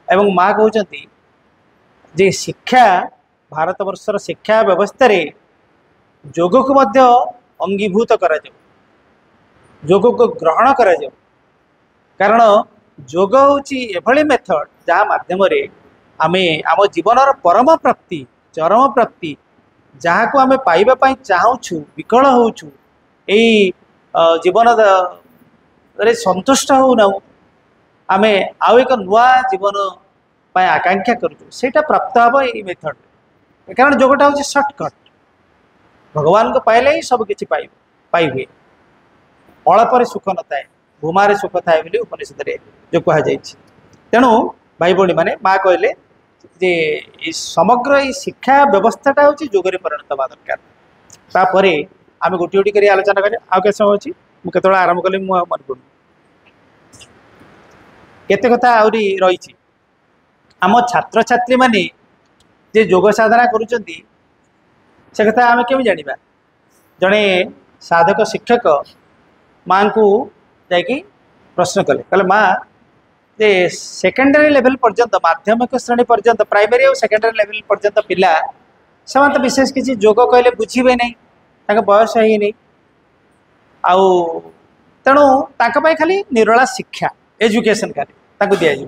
एवं माँ कहते जे शिक्षा भारत वर्षर शिक्षा व्यवस्था रे योग को मध्य अंगीभूत करा जाओ योग को ग्रहण करा जाओ कारण योग होची एभली मेथड जहाँ माध्यम रे आमे आम जीवनर परम प्राप्ति चरम प्राप्ति जहाँ को आमे पाइबा पाई चाहूँ विकल होचु एई जीवन रे संतुष्ट हो ना आमे आउ एक नुआ जीवन पाई आकांक्षा करूँ सेटा प्राप्त हम ये मेथड कारण योगटा हूँ सर्टकट भगवान को पाइले ही सब किसी पाई हुए अल्पर सुख न थाए भूमारे सुख थाए बोली उपनिषद जो कहुई तेणु भाई भौणी मैंने माँ कहले जे समग्र ये शिक्षा व्यवस्थाटा हूँ योगरे परिणत हवा दरकार तापर आम गोटी गोटी कर आलोचना करें आउ के समय अच्छी मुझे आरंभ कली मन पड़ू केते कथा आहरी रही आम छात्र छात्री माने जे योग साधना करुचंती से कथा आम केमी जानिबा जड़े साधक शिक्षक माँ को जाकि प्रश्न कले कहले माँ जे सेकेंडरी लेवल पर्यंत माध्यमिक श्रेणी पर्यंत प्राइमरी और सेकेंडरी लेवल पर्यंत पिला से तो विशेष किसी योग कहले बुझे नहीं बयस है नहीं आउ तेणु ताकि खाली निरला शिक्षा एजुकेशन खाली दि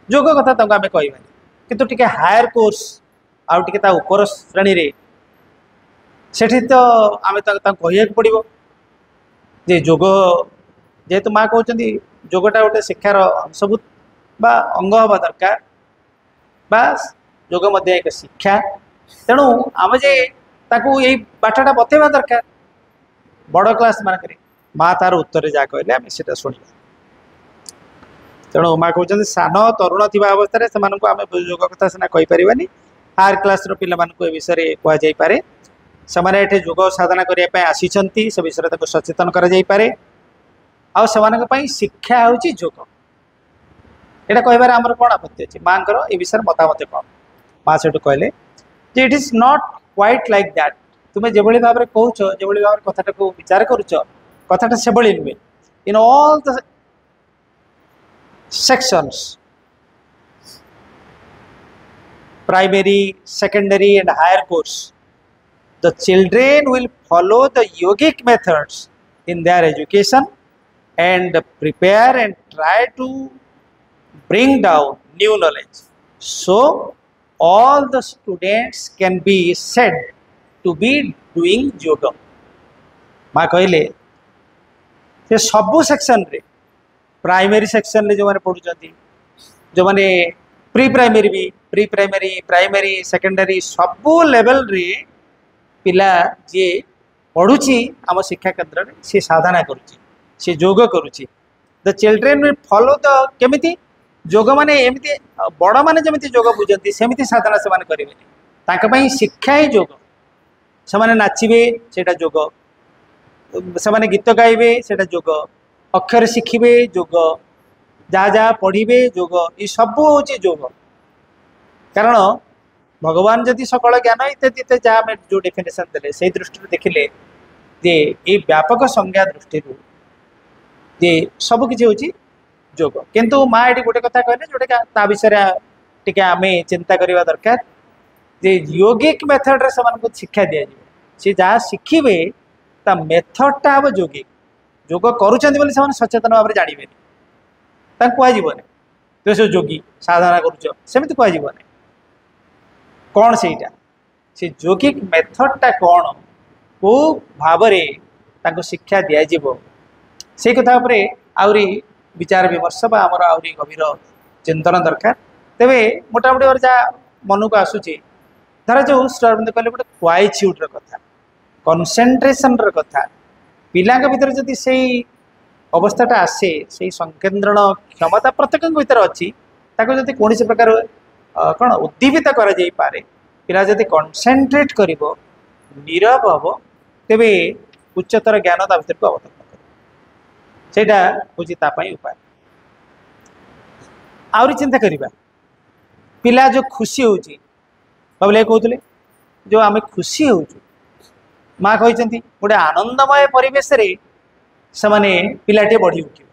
योग कथा आम कहबानी किंतु टिके हायर कोर्स आउ टिके ता ऊपर श्रेणी रे सेठी तो आम कह पड़ो जे योग जेहेतु माँ कहते योगटा गोटे शिक्षार अंशभूत बा अंग हवा दरकार बा योग मध्य एक शिक्षा तेणु आम जे ताकू यही बाटटा बतेवा दरकार बड़ क्लास मानक माँ तार उत्तर जहाँ कहले आम से शुणा तेणु माँ कहते सान तरुण थी अवस्था से आम योग कथा सीना कहीपरानी हायर क्लास पिला ए विषय कहुपे ସେମାନେ एठे योग साधना करने आसी से विषय तक सचेतन करे शिक्षा हूँ योग यहाँ कहबार आमर कौन आपत्ति अच्छे माँ ए विषय मतामत कौन माँ से कहले जे it is not quite like that तुम्हें जो भाव में कौच जो भाव कथा को विचार करुच कथाटा से नुहे in all the sections primary secondary and higher course the children will follow the yogic methods in their education and prepare and try to bring down new knowledge so all the students can be said to be doing yoga माँ कहले से सबु section रे primary section जो मैंने पढ़ुं जो मैंने pre primary primary secondary सबू लेवल रे पिला जी पढ़ुची आम शिक्षा केन्द्र में सी साधना करुच्ची सी योग करुच्ची the children will follow the केमिति योग माने एमती बड़ माने जमिति योग बुझंती सेमिति साधना से माने करिवेनी तांका पई शिक्षा ही योग से माने नाचिबे सेटा योग से माने गीत गाइबे सेटा योग अक्षर शिखिबे योग जहाँ जहाँ पढ़े योग ये सब हूँ योग कारण भगवान जदि सकल ज्ञान इत्यादि जहाँ जो डेफिनेशन देले से दृष्टि देखिले जे ये व्यापक संज्ञा दृष्टि जे सब किसी हूँ योग किंतु माँ ये गोटे कथा कहले जोटा ता विषय टे आम चिंता करवा दरकार जे योगिक मेथड रे से शिक्षा दि सी जहाँ शिखिबे ता मेथडटा हम योगिक योग करुँच सचेतन भाव में जानवे कहजन तो से योगी साधना करुच सेमती कहजन कौन से योगिक मेथडटा कौन को भाव में शिक्षा दिज्व से कथा आहरी विचार विमर्श आमर आहरी गभीर चिंतन दरकार तेरे मोटामोटी जहाँ मन को आसूँ धर जो श्री अरविंद कहले गोटे क्वाइट्यूड कथा कनसेंट्रेशन कथा पिला भीतर जदि से अवस्थाटा आसे से संकेन्द्रण क्षमता प्रत्येक भीतर अच्छी जदि कौन प्रकार कौन उद्दीपित करे पिला जदि कनसेंट्रेट कर नीरव हम तेरे उच्चतर ज्ञान ता भीतर को अवतरण कर हूँ उपाय आहरी चिंता करवा पिला जो खुशी हो बाबुले कहते जो आम खुशी हो माँ कहते गोटे आनंदमय परिवेश रे से माने पिलाटे बढ़ी उठे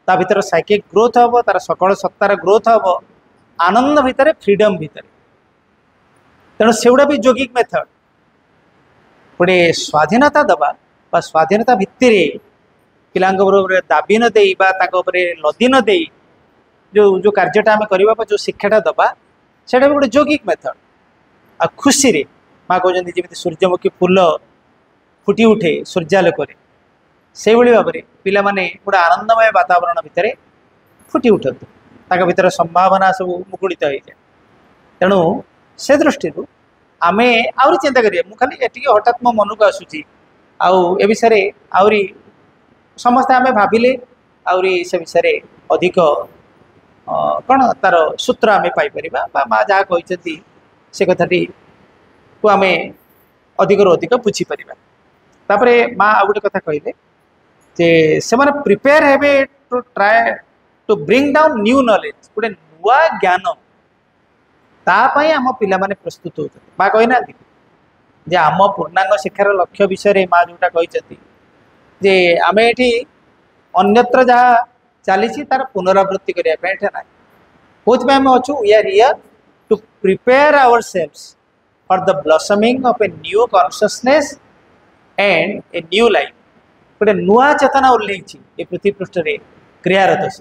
ता भीतर साइकिक ग्रोथ हम तार सकल सत्तार ग्रोथ हम आनंद भितर फ्रीडम भितर तेणु सेगुड़ा भी योगिक मेथड गोटे स्वाधीनता दबा बा स्वाधीनता भित्तिरे पिलांग बरोबर दाबी न देई बा ताको उपरे लदी न देई जो जो कार्यटा आम करबा जो शिक्षाटा दबा सेटा भी गोटे योगिक मेथड आ खुशी रे माँ कहते जमी सूर्यमुखी फूल फुटी उठे सूर्यालोक से भाव में पिला माने गोटे आनंदमय वातावरण भितर फुटी उठतु भीतर संभावना सब मुकुलित हो जाए तेणु से दृष्टि आम आहरी चिंता करिए मु खाली ये हठात मो मन को आसूँ ए विषय आहरी समस्ते आम भाविले आहरी से विषय अधिक कौन तार सूत्र आम पाइपर माँ जहाँ कहते से कथाटी को आम अधिक रू अधिक बुझीपर तापर माँ आ गए कथा कहले जे से माने प्रिपेयर हेबे to try to bring down new knowledge गोटे नुआ ज्ञान तापाई आम पिला माने प्रस्तुत होते माँ कहना जे आम पूर्णांग शिक्षार लक्ष्य विषय माँ जोटा कहते जे आम ये अन्यत्र जहाँ चली तार पुनरावृत्ति करने ना कौन आम अच्छू we are here to prepare ourselves for the blossoming of a new consciousness and a new life गोटे नुआ चेतना ओल्लई ये पृथ्वी पृष्ठ रे क्रियारत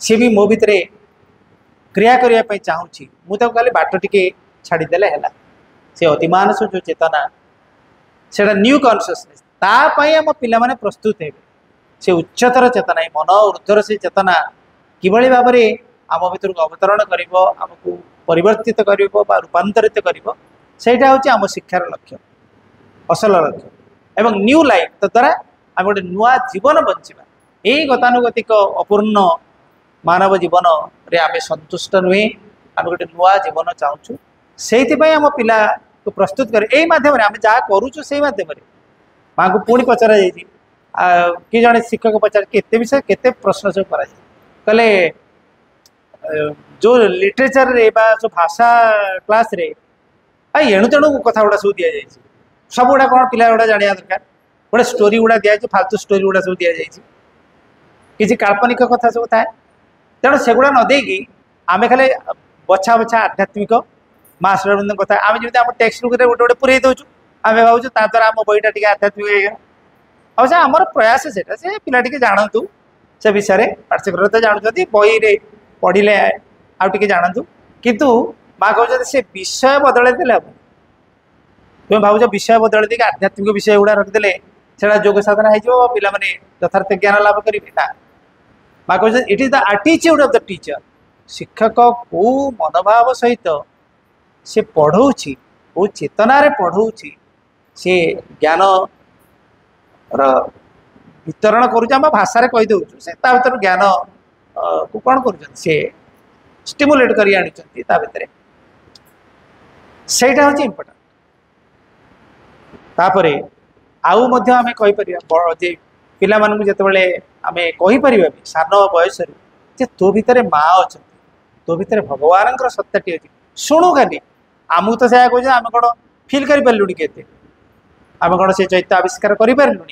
सी भी मो भितर क्रिया करने चाहूँगी मुझे कहली बाट टिके छाड़देले है से अतिमान जो चेतना से न्यू कॉन्शियसनेस तापाई आम पिला माने प्रस्तुत हे से उच्चतर चेतना मन ऊर्ध्वर से चेतना किभली भाव में आम भर को अवतरण करमको परिवर्तित कर रूपांतरित करटा हूँ आम शिक्षार लक्ष्य असल लक्ष्य एवं न्यू लाइफ द्वारा आम गोटे नुआ जीवन बंचा यही गतानुगतिक अपूर्ण मानव जीवन रे आम संतुष्ट नुहे आम गोटे नुआ जीवन चाहूँ से आम पिला को प्रस्तुत करे यही माध्यम आम जहाँ करूँ से माध्यम माँ को पुणी पचरा जाइए कि जड़े शिक्षक पचार केते विषय केते प्रश्न सब करा कहले जो लिटरेचर रे बा जो भाषा क्लास रे एणु तेणु कथा गुड़ा सब दि जाए सब गुड़ा कौन पिला गुड़ा जाना दरकार गोटे स्टोरी गुड़ा दि जाए फालतू स्टोरी गुड़ा सब दि जाए किसी काल्पनिक कथा सब थाए तेणु सेगुड़ा न देकी आम खाली बछा बछा आध्यात्मिक मास्टर कथा आम जमी आम टेक्स्ट बुक गोटे गोटे पूरे दौचु आम भावुँ द्वारा आम बईटा टे आध्यात्मिक हो अवश्य आमर प्रयास से पिला टे जानतु से विषय पाठ्यक्रम तो जानते बही रे पढ़ले आउे जानतु किंतु माँ कहते से विषय बदल देले हम तुम भाव विषय बदल दे आध्यात्मिक विषय गुड़ा रखिदे से जोग साधना हो पाने यथार्थ ज्ञान लाभ करेंगे ना माँ कहते it is the attitude of the teacher शिक्षक को मनोभाव सहित से पढ़ाऊँगी को चेतनार पढ़ाऊँगी से ज्ञान वितरण करुचे आम भाषा कहीदे से भर ज्ञान को कौन कर स्टिमुलेट कर भितर सेटा हूँ इम्पोर्टाट तापर आउ आम कहीपर जे पिला मानू जिते आम कहीपर भी सान बयस तो भितर माँ अच्छा तो भितर भगवान सत्ताटी अच्छी शुणु खाली आमको तो सैया कहे आम कौन फिल कर पार्लु कि आम कौन से चैत्य आविष्कार कर पार्लु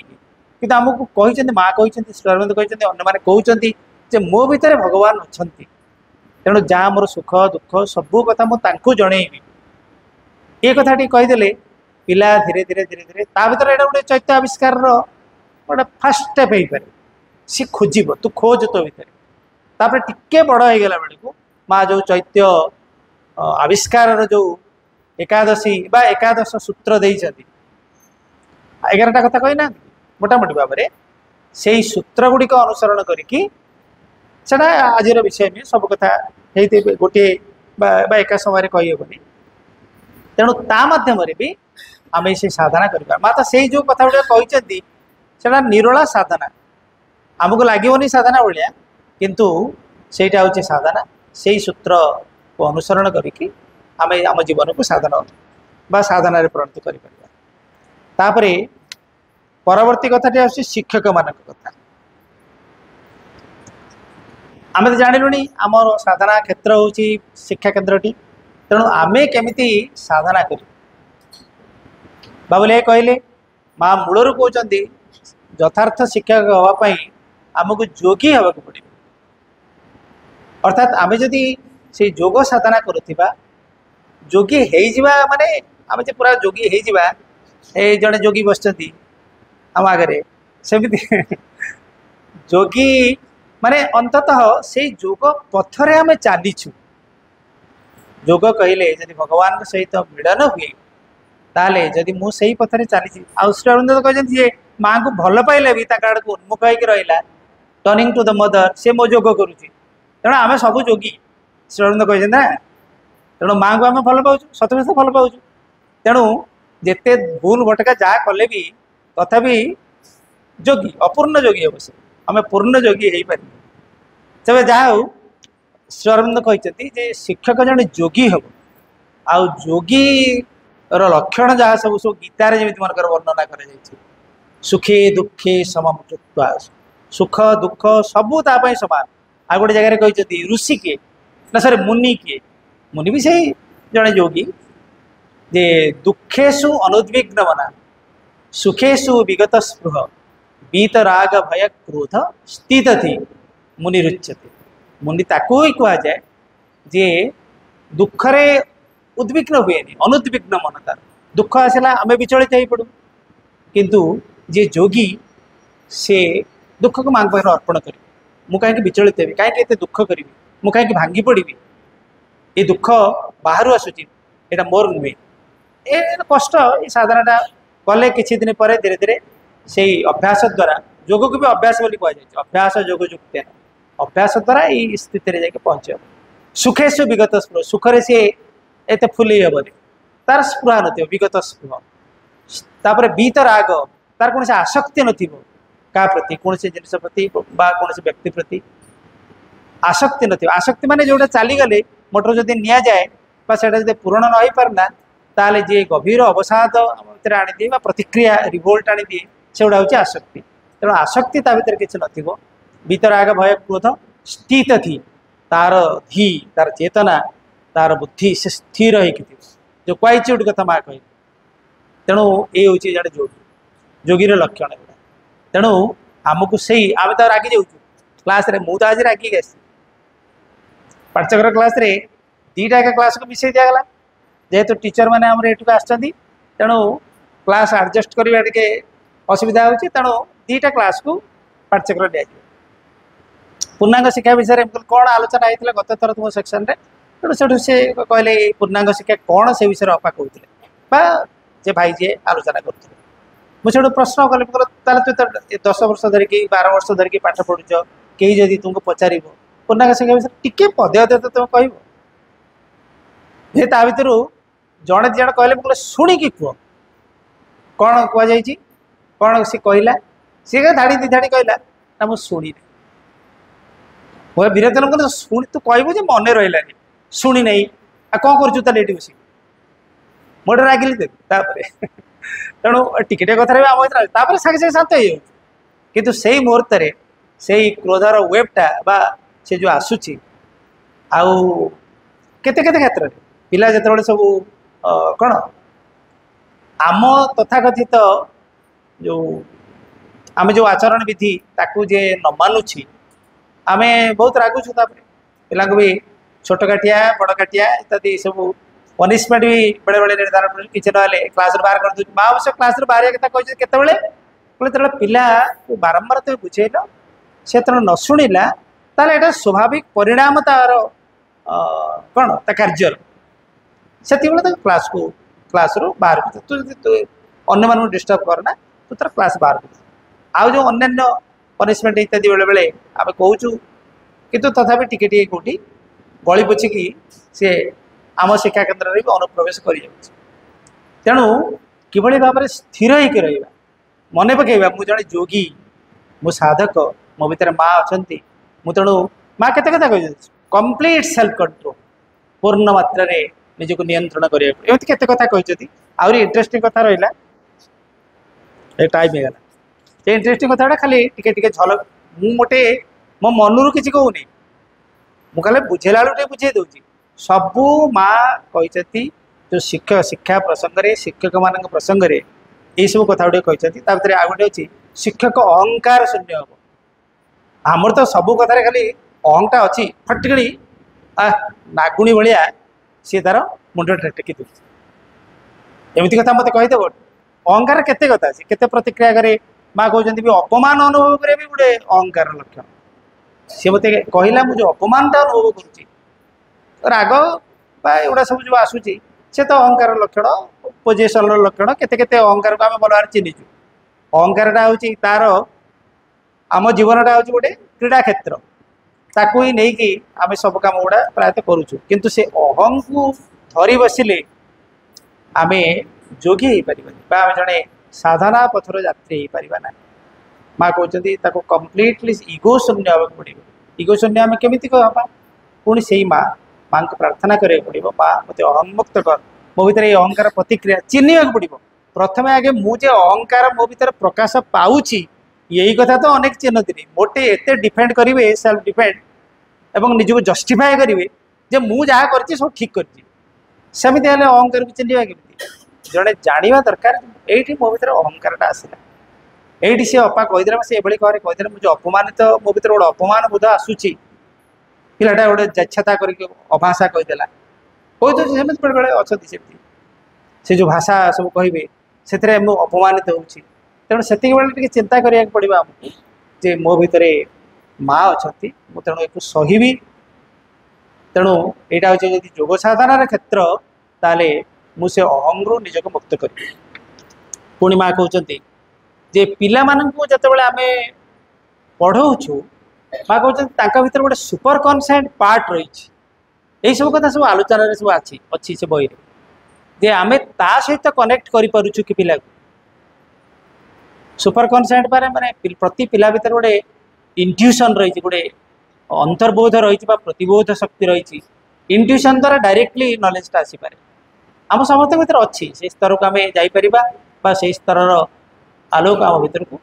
कि आमको कही माँ कही श्रीअरविंद कहते अन्य मैंने कहते मो भितर भगवान अच्छा तेणु जहाँ मोर सुख दुख सबू कथा मुझे जनईबी ये कथा कहीदे पिला धीरे धीरे धीरे धीरे भर यहाँ गोटे चैत्य आविष्कार गोटे फास्ट स्टेप हो पारे सी खोज तू खोज तो भितर तापर टिके बड़ हो गला बेलू माँ जो चैत्य आविष्कार जो एकादशी बा एकादश सूत्र देइछथि 11टा कथा कही ना मोटामोटी भाव में से सूत्र गुड़िक अनुसरण करी आज विषय नुहे सब कथा गोटे एका समय कही हेनी तेणु ता माध्यम भी आम से साधना कर माता से जो कथा गुड़ा कहते से निरोला साधना आमको लगे साधना भाया किंतु सेटा हूँ साधना से सूत्र को अनुसरण करी आम आम जीवन को साधना बा साधना परिणत कर परवर्ती कथाटी आस शिक्षक मान कथा आम तो जानलु आम साधना क्षेत्र हूँ शिक्षा केन्द्रटी तेणु आम केमी साधना कर बाबुल कहले माँ मूलर कहते यथार्थ शिक्षक हाँपाई आमको जोगी हाँ पड़े अर्थात आम जदि से योग साधना करुवा जोगी हो माने आम जो पूरा जोगी हो जड़े जोगी बस आम आगे सेमती जोगी माने अंततः से योग पथरे आम चलीछु योग कहले जदि भगवान सहित मिलन हुए ताले जदि मु सही पथरे चली श्रीअरविंद तो कहते जे माँ को भल पाइले भी आड़ को उन्मुख होकर रहा टर्निंग टू द मदर से मो योग करुच्ची तेणु आम सब जोगी श्रीअरविंद कहते ना तेणु माँ को आम भल पाऊँ सत सत भल पाऊँ तेणु जिते भूल भटका जहाँ कले भी तथापि जोगी अपूर्ण जोगी अवश्य आम पूर्ण जोगी हो पार तेज जहाँ हो श्रीअरविंद कहते शिक्षक जड़े जोगी हम आउ जोगी लक्षण जहाँ सब सब गीतार जमी मनकर वर्णना कर सुखे दुखे सममृत्वा सुख दुख सबू तापाई समान आ गोटे जगह कहते ऋषि किए ना सर मुनि किए मुनि भी सही जड़े जोगी जे दुखेशु अनुद्विग्न मना सुखेशु विगत स्पृह बीत राग भय क्रोध स्थित थी मुनि रुच्यते मुनि ताको ही कह जाए जे दुखरे उद्विग्न हुए अनुद्विग्न मन तार दुख आसला आम विचलित हो पड़ू किंतु जे जोगी से दुख को माँ पाखे अर्पण कर मुझे विचलित हेबी कहीं दुख करी मुझे भांगी पड़ी ये दुख बाहर आसूची यहाँ मोर नुहे ये कष्ट ये साधनाटा कले किसी दिन पर धीरे धीरे से अभ्यास द्वारा योग को भी अभ्यास बोली कहुए अभ्यास योग युक्त अभ्यास द्वारा ये स्थिति में जाके पहुँचे सुखेशु विगत स्पृह सुखरे सी एत फुल हेनी तार स्पृह न विगत स्पृह तापर बीत राग तार कौन आसक्ति न क्या प्रति कौन जिन प्रति कौन व्यक्ति प्रति आसक्ति न आसक्ति माने जोटा चलीगले मोटर जदि नि जाए से पूरण न हो पारना ताले जे गभीर अवसाद आम भितर आनी दिए प्रतिक्रिया रिवोल्ट आनी दिए से गुड़ा हूँ आसक्ति। तेणु आसक्ति ता भीतर किसी नथिबो भीतर आग भय क्रोध स्थित थी तार धी तार चेतना तार बुद्धि से स्थिर होती जो क्वाइच्यूड कथा माँ कह। तेणु ये हूँ जड़े जोगी जोगीर लक्षण गुड़ा। तेणु आमको से आम तो रागी जाऊँ क्लास रे मुझे आज रागिक आसी पाठचक्र क्लास रे दीटा एक क्लास को मिसई दिगला जेहेतु टीचर मैंने आम एठू आसछंती तेणु क्लास एडजस्ट करवा टे असुविधा होची तेणु दीटा क्लास को पाठचक्र दिया पूर्णांग शिक्षा विषय में कौन आलोचना होता गत थर तुम सेक्शन रे तेणु से कहले पूर्णांग शिक्षा कौन से विषय अपा कहते जे भाई जी आलोचना करते मुझे प्रश्न कल तू तो 10 वर्ष धरिकी 12 वर्ष धरिकी पाठ पढ़ुच कहीं जदि तुमको पचार पूर्णांग शिक्षा विषय टिके पदे अदे तो तुम कह ता भर जड़े जन कहले शुणिकी कह कौन कहुई कौन सी कहला सी धाड़ी दी धाड़ी कहला ना मुझे शुणी वो वीरचन को शुणी तू कहबू मन रही शुणी नहीं आ कौन कर बस मोटे रागिली देख तेणु टिके कथार आम सागे सागे शांत हो कितु से मुहूर्त से क्रोधर वेबटा बा से जो आसूची आउ केते केते क्षेत्र में पिला जिते सब कौन आम तथाकथित जो आम जो आचरण विधि ताकू जे न मानुछि आम बहुत रागुछु पिला भी छोट काटिया बड़ काटिया इत्यादि सब पनिशमेंट भी बेले बेले निर्धारण किसी ना क्लास बाहर कर दूसरी माँ अवश्य क्लास बाहर कथा कहते केतबले पिला बारंबार तुम बुझेल से न शुणिला ताले एटा स्वाभाविक परिणाम तार कौन ता कार्यर से क्लास रू बाहर तू अन्य मान डिस्टर्ब करना तू तर क्लास बाहर आउ जो अन्य पनिशमेंट इत्यादि बेले बेले आम कहूँ कितु तथापि टिके टिके कौटी गली पचिकी सी आम शिक्षा केन्द्र में भी अनुप्रवेश कर तेणु किभली भाव में स्थिर होकर रहा मन पकेबा मु जड़े जोगी मु साधक मो भीतर माँ अच्छा तेणु माँ केते कथा कह कंप्लीट सेल्फ कंट्रोल पूर्ण मात्रा निजक नियंत्रण करने केते कथा कहते आहरी इंटरेस्टिंग कथा रहा टाइम होगा से इंटरेस्टिंग कथा खाली टिके टिके झलक मु मोटे मो मनरू किसी कहूनी मुझे बुझेला बेलू बुझे दूसरी सबू माँ कहते जो शिक्षा प्रसंग में शिक्षक मान प्रसंग में यही सब कथा गुड़े कहते आ गए अच्छी शिक्षक अहंकार शून्य हम आमर तो सबू कथार खाली अहंटा अच्छी फटकड़ी नागुणी भाया सी तार मुंड टेकी दूसरी एमती कथा मत कहीदेव अहंकार केते कथा अच्छी केते प्रतिक्रिया करे माँ कहते भी अपमान अनुभव करे भी गोटे अहंकार लक्षण सी मत कहला मुझे अपमानटा अनुभव करुँची राग एगुड़ा सब जो आसूची से तो अहंकार लक्षण पोजिशन लक्षण केते केते अहंकार को आम भल भाव चिन्हीचु अहंकारटा हूँ तार आम जीवनटा हूँ गोटे क्रीड़ा क्षेत्र ताकू ही नहीं कि आम सब कम गुड़ा प्रायतः करुचु किंतु से अहं को धरी बसिले आम जोगी हो पार आम जड़े साधना पथर यात्री हो पार ना माँ कहते कम्प्लीटली इगो शून्य हाँ पड़ो इगो शून्य आम केमी हाँ पुणी से माँ माँ को प्रार्थना करा पड़ो माँ मत अहंमुक्त कर मो भर ये अहंकार प्रतिक्रिया चिन्हवा पड़ो प्रथम आगे मुझे अहंकार मो भर प्रकाश पाऊँची यही कथा तो अनेक चिन्हती मोटे एत डिफेंड करेंगे सेल्फ डिफेंड एवं निजक जस्टिफाए करेंगे जे मुझे जहाँ कर सब ठीक करमती अहंकार को चिन्हवा केमी जड़े जाना दरकार ये मो भर अहंकारटा आसला ये सी अपा कहीदे से भाव कहीदे मुझे अपमानित मो भर गोटे अपमान बोध आसूची पिलाटा गोटे जाछता कर अभाषा कहीदेला कहते बेले बेले अच्छा से जो भाषा सब कहे से अपमानित होती तेणु से बेले चिंता करा पड़ो आमको जे मो भीतर माँ अच्छा तेणु एक सही तेणु यहाँ हूँ जब योग साधनार क्षेत्र ताले मुझे अहंगु निजक मुक्त करी पुणी माँ कहते जे पिला मानू जिते आम पढ़ाऊँ माँ कहते भीतर गोटे सुपर कनसेंट पार्ट रही यही सब कथा सब आलोचना सब अच्छी से बही जे आम ता सहित कनेक्ट करूँ कि पिला सुपर कनसेंट पारे माने प्रति पिला भीतर गोटे इंट्यूशन रही गोटे अंतर्बोध रही प्रतिबोध शक्ति रही इंट्यूशन द्वारा डायरेक्टली नॉलेजटा आसीपे आम समस्त भीतर अच्छी से स्तर को आम जापर से स्तर आलोक आम भर को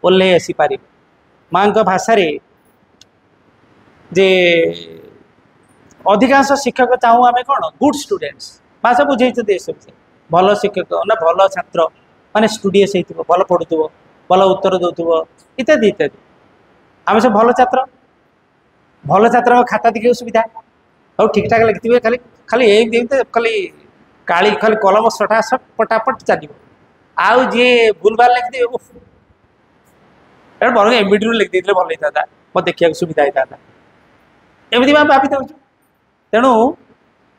ओल्लै आसीपर माँ भाषा जे अधिकांश शिक्षक चाहूँ आम कौन गुड स्टूडेंट्स भाषा बुझे सब भल शिक्षक ना भल छात्र माने स्टूडियस हो भल पढ़ुव भल उत्तर दौथुव इत्यादि इत्यादि आम सब भल छात्र खाता देखिए सुविधा और ठीक ठाक लिखिथे खाली खाली खाली काली खाली कलम सटा सट पटापट चलो आउ जी भूल भाल लिखिथे बर एमबिडी लिखिदे भल होता मत देखा सुविधा होता एमती भाभी दे तेणु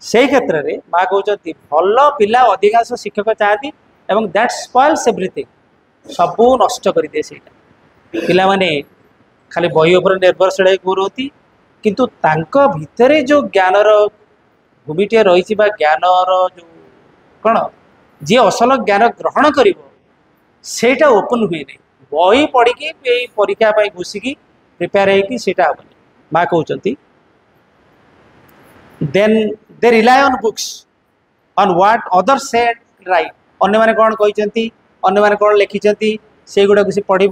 से क्षेत्र में माँ कहते भल पिला अधिकांश शिक्षक चाहती दैट स्पॉइल्स एवरीथिंग सबू नष्ट कर दिए से पिला माने खाली बही उपर निर्भरशील होती किंतु तांको भितरे जो ज्ञानर भूमिटे रही ज्ञानर जो कौन जी असल ज्ञान ग्रहण कर सेटा ओपन हुए नहीं बही पढ़ी परीक्षा घुसिकी प्रिपेयर होटा हेनी माँ कहते then they rely on books on what other said right अन्य माने कौन कहते अन्य माने कौन लिखिं से गुड़ा से पढ़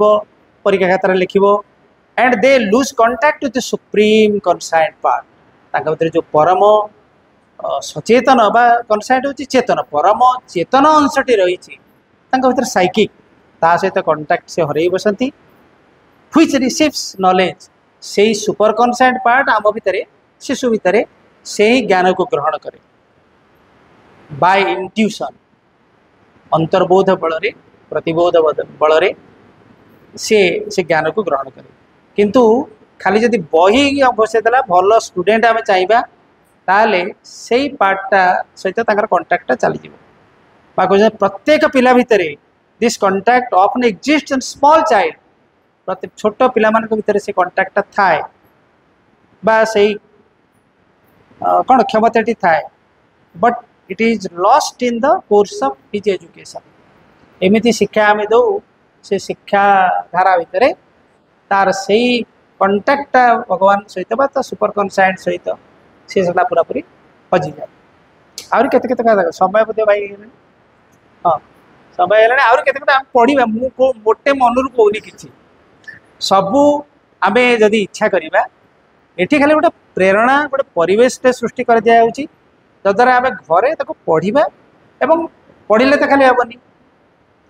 परीक्षा खातार लिख and they lose contact with the supreme conscient part भीतर जो परम सचेतन बा कनसाइंट हो चेतन परम चेतन अंशटी रही भीतर साइकिक ता सहित कंटाक्ट से हरई बसती व्हिच रिसीव्स नॉलेज से सुपर कनसाइंट पार्ट आम भितर शिशु भितर से ही ज्ञान को ग्रहण करे बाय इंट्यूशन अंतर्बोध बल प्रतिबोध बल से ज्ञान को ग्रहण करे किंतु खाली जदि बही बसैदेला भल स्टूडेंट आम चाहिए ताले से पार्टा सहित कंटाक्ट चली प्रत्येक पिला भितर this contact often exist in small child प्रत्येक छोट पिला भितर से कंटाक्ट थाए बा से कौन क्षमताटी थाए but it is lost in the course of his education एमती शिक्षा आम दो से शिक्षा धारा भितर तार से कंटाक्ट भगवान सहित सुपर कनसाइंट सहित सी पूरा पूरी हजि जाए आहरी केते कथा समय बोधे भाई हाँ समय है आहरी केते कथा पढ़ा मुझे मोटे मनरू कहूनी कि सबू आम जदि इच्छा करवा ये खाली गोटे प्रेरणा गोटे परिवेश सृष्टि कर दिखाई जद्वारा आम घरे पढ़ा एवं पढ़ले तो खाली हेनी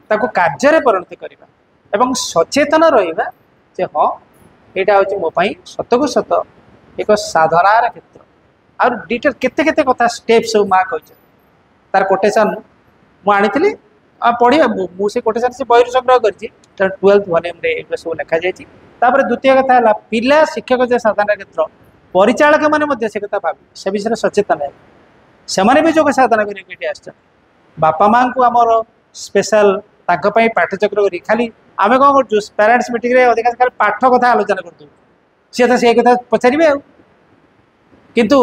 कार्य परिणत करवा सचेतन रहा जे हाँ यहाँ हूँ मोपाई सत को सत एक साधनार क्षेत्र आउ डिटेल केते केते कथा स्टेप सब माँ कही तार कोटेशन मुझे पढ़ा मुझे कोटेशन से बही संग्रह कर 12th वॉल्यूम सब लिखा जापर द्वितीय कथा है पिला शिक्षक जो साधना क्षेत्र परिचालक मैंने से कथा भावी से विषय सचेतन है से भी जो साधना कर बापा माँ को आमर स्पेशल पाठचक्र कर खाली आम कौन कर पेरेंट्स मीटिंग अधिकांश खाली पाठ कथा आलोचना कर सी तो से कथा पचारे किंतु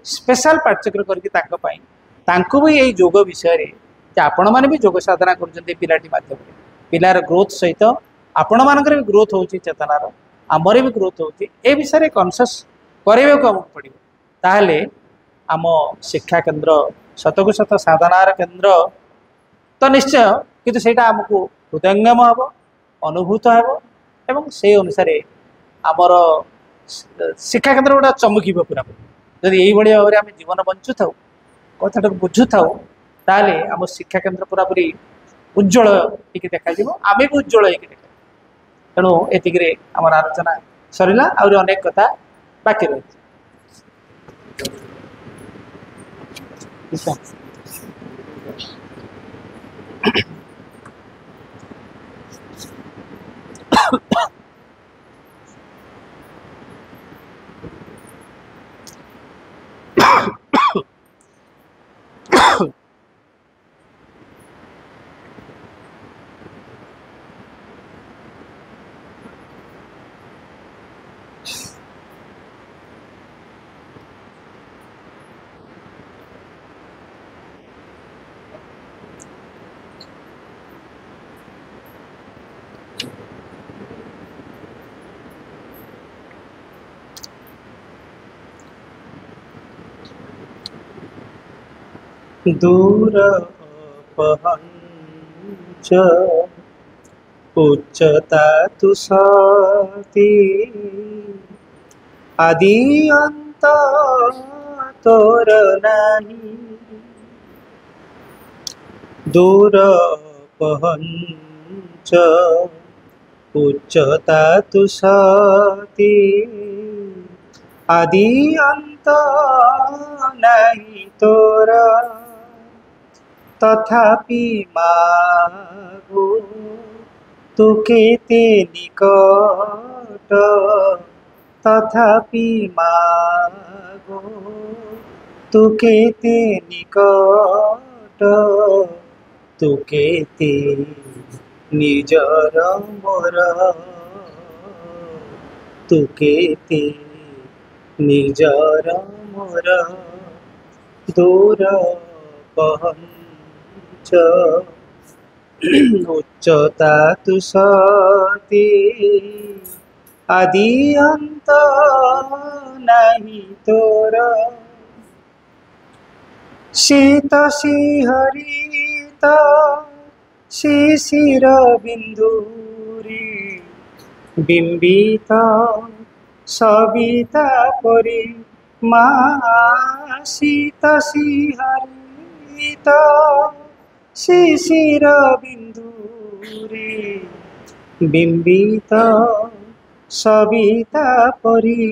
स्पेशल पाठचक्र करके भी यही योग विषय आपण मैंने भी योग साधना कर पिलाटी मध्यम पिलार ग्रोथ सहित आपण मानकर भी ग्रोथ हो चेतनार आमर भी ग्रोथ हो विषय कनसीयस करने को आमको पड़ो ताहले आम शिक्षा केन्द्र शतकु शत साधनार केन्द्र तो निश्चय किंतु सेटा आमको हृदयंगम हम अनुभूत एवं से अनुसार आमर शिक्षा केन्द्र गोटा चमक पूरा जदि यही भाव में आम जीवन बंचु था कथा बुझु था ताले आम शिक्षा केन्द्र पूरा पूरी उज्जवल होकर देखा आम भी उज्जवल होकर देखा तेणु ये आम आलोचना सरला आहरी अनेक कथा बाकी रही दूर पहंच उच्चता तु सती आदि अंत तोर नाही दूर पहंच उच्चता तु सती आदि अंत नहीं तोर तथापि मागो तू केते निकट तथापि मागो तू केते निकट तू केते निजर मोर तू केते निजर मोर दूर पहंच उच्चता तु सती आदि अंत नहीं तोर शीत श्रीहरित शिशिर बिंदुरी बिंबित सविता परी मा शीत श्रीहरित शिशिर बिंदुरी बिंबित सविता परी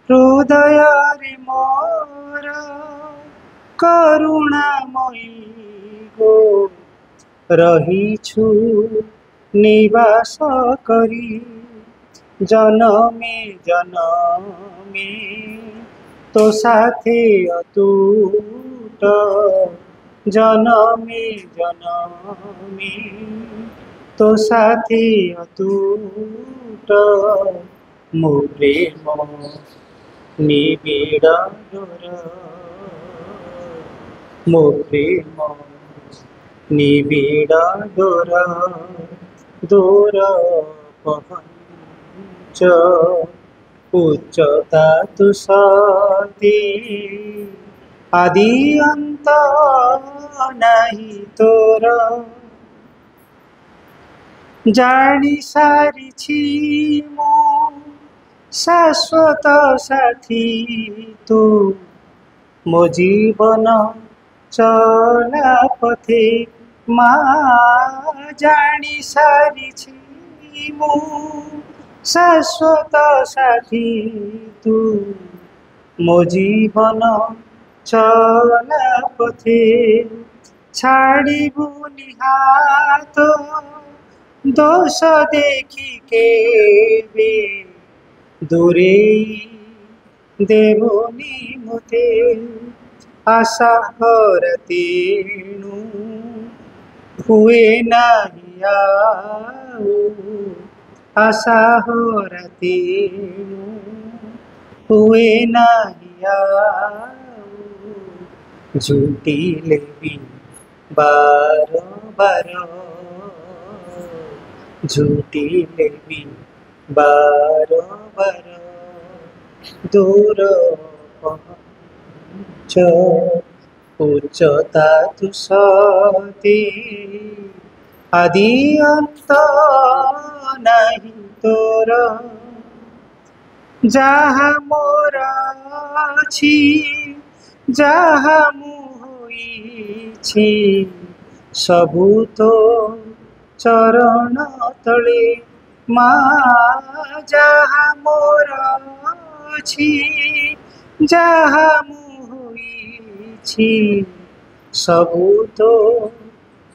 हृदय रे मोर करुणामयी गो रहीछु निवास करी जनमे जनमे तो साथे अतूट जनमे जनमे तो साथे अतूट मो प्रेम निबिड़ डोर मो प्रेम निबिड़ डोर दूर पहंच उच्चता तु सती आदि अंत नहीं तोर जानी सारिछि मो शाश्वत साथी तू मो जीवन चला पथे मा जानी सारिछि मो शाश्वत साथी तू मो जीवन चला पथे छाड़िबु निहात दोष देखी के बे दूरे देवनी मुते आशा करतेनु हुए नहीं आऊ आशा करतेनु हुए नहीं आऊ झूठी लेवी बार बार झूठी लेवी बार बार दूर पहुँच उच्चता तु सती आदि अंत नहीं तोर जहाँ मोर अछि जहाँ मु होइछि सबु तो चरण तले मा जहाँ मोर अछि जहाँ मु होइछि सबु तो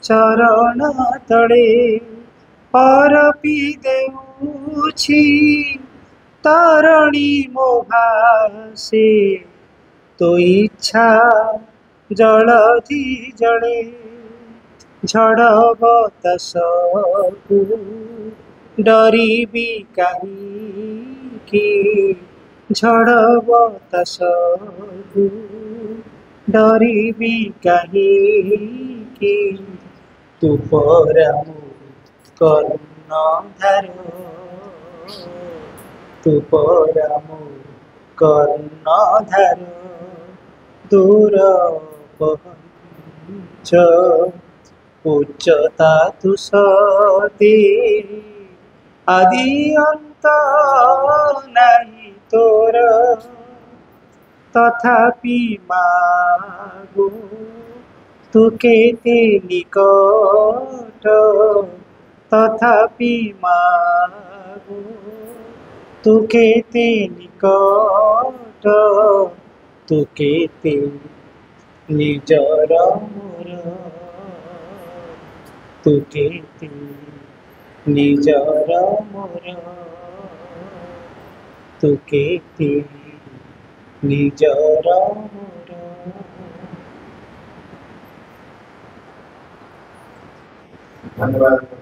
चरण तले अर्पी देउछि तरणी मो भासे तो इच्छा जलधि जड़े झड़ बतासकु डरिबी काहींकि झड़ बतासकु डरिबी काहींकि तू परा करुणा धार तू परा करुणा धार दूर ପହଞ୍ଚ ଉଚ୍ଚତା ତୁସତି ଆଦି ଅନ୍ତ ନାହିଁ ତୋର ତଥାପି ମାଗୁ ତୁ କେତେ ନିକଟ ତଥାପି ମାଗୁ ତୁ କେତେ ନିକଟ ତୁ କେତେ ନିଜର ମୋର ତୁ କେତେ ନିଜର ମୋର ତୁ କେତେ ନିଜର ମୋର। धन्यवाद।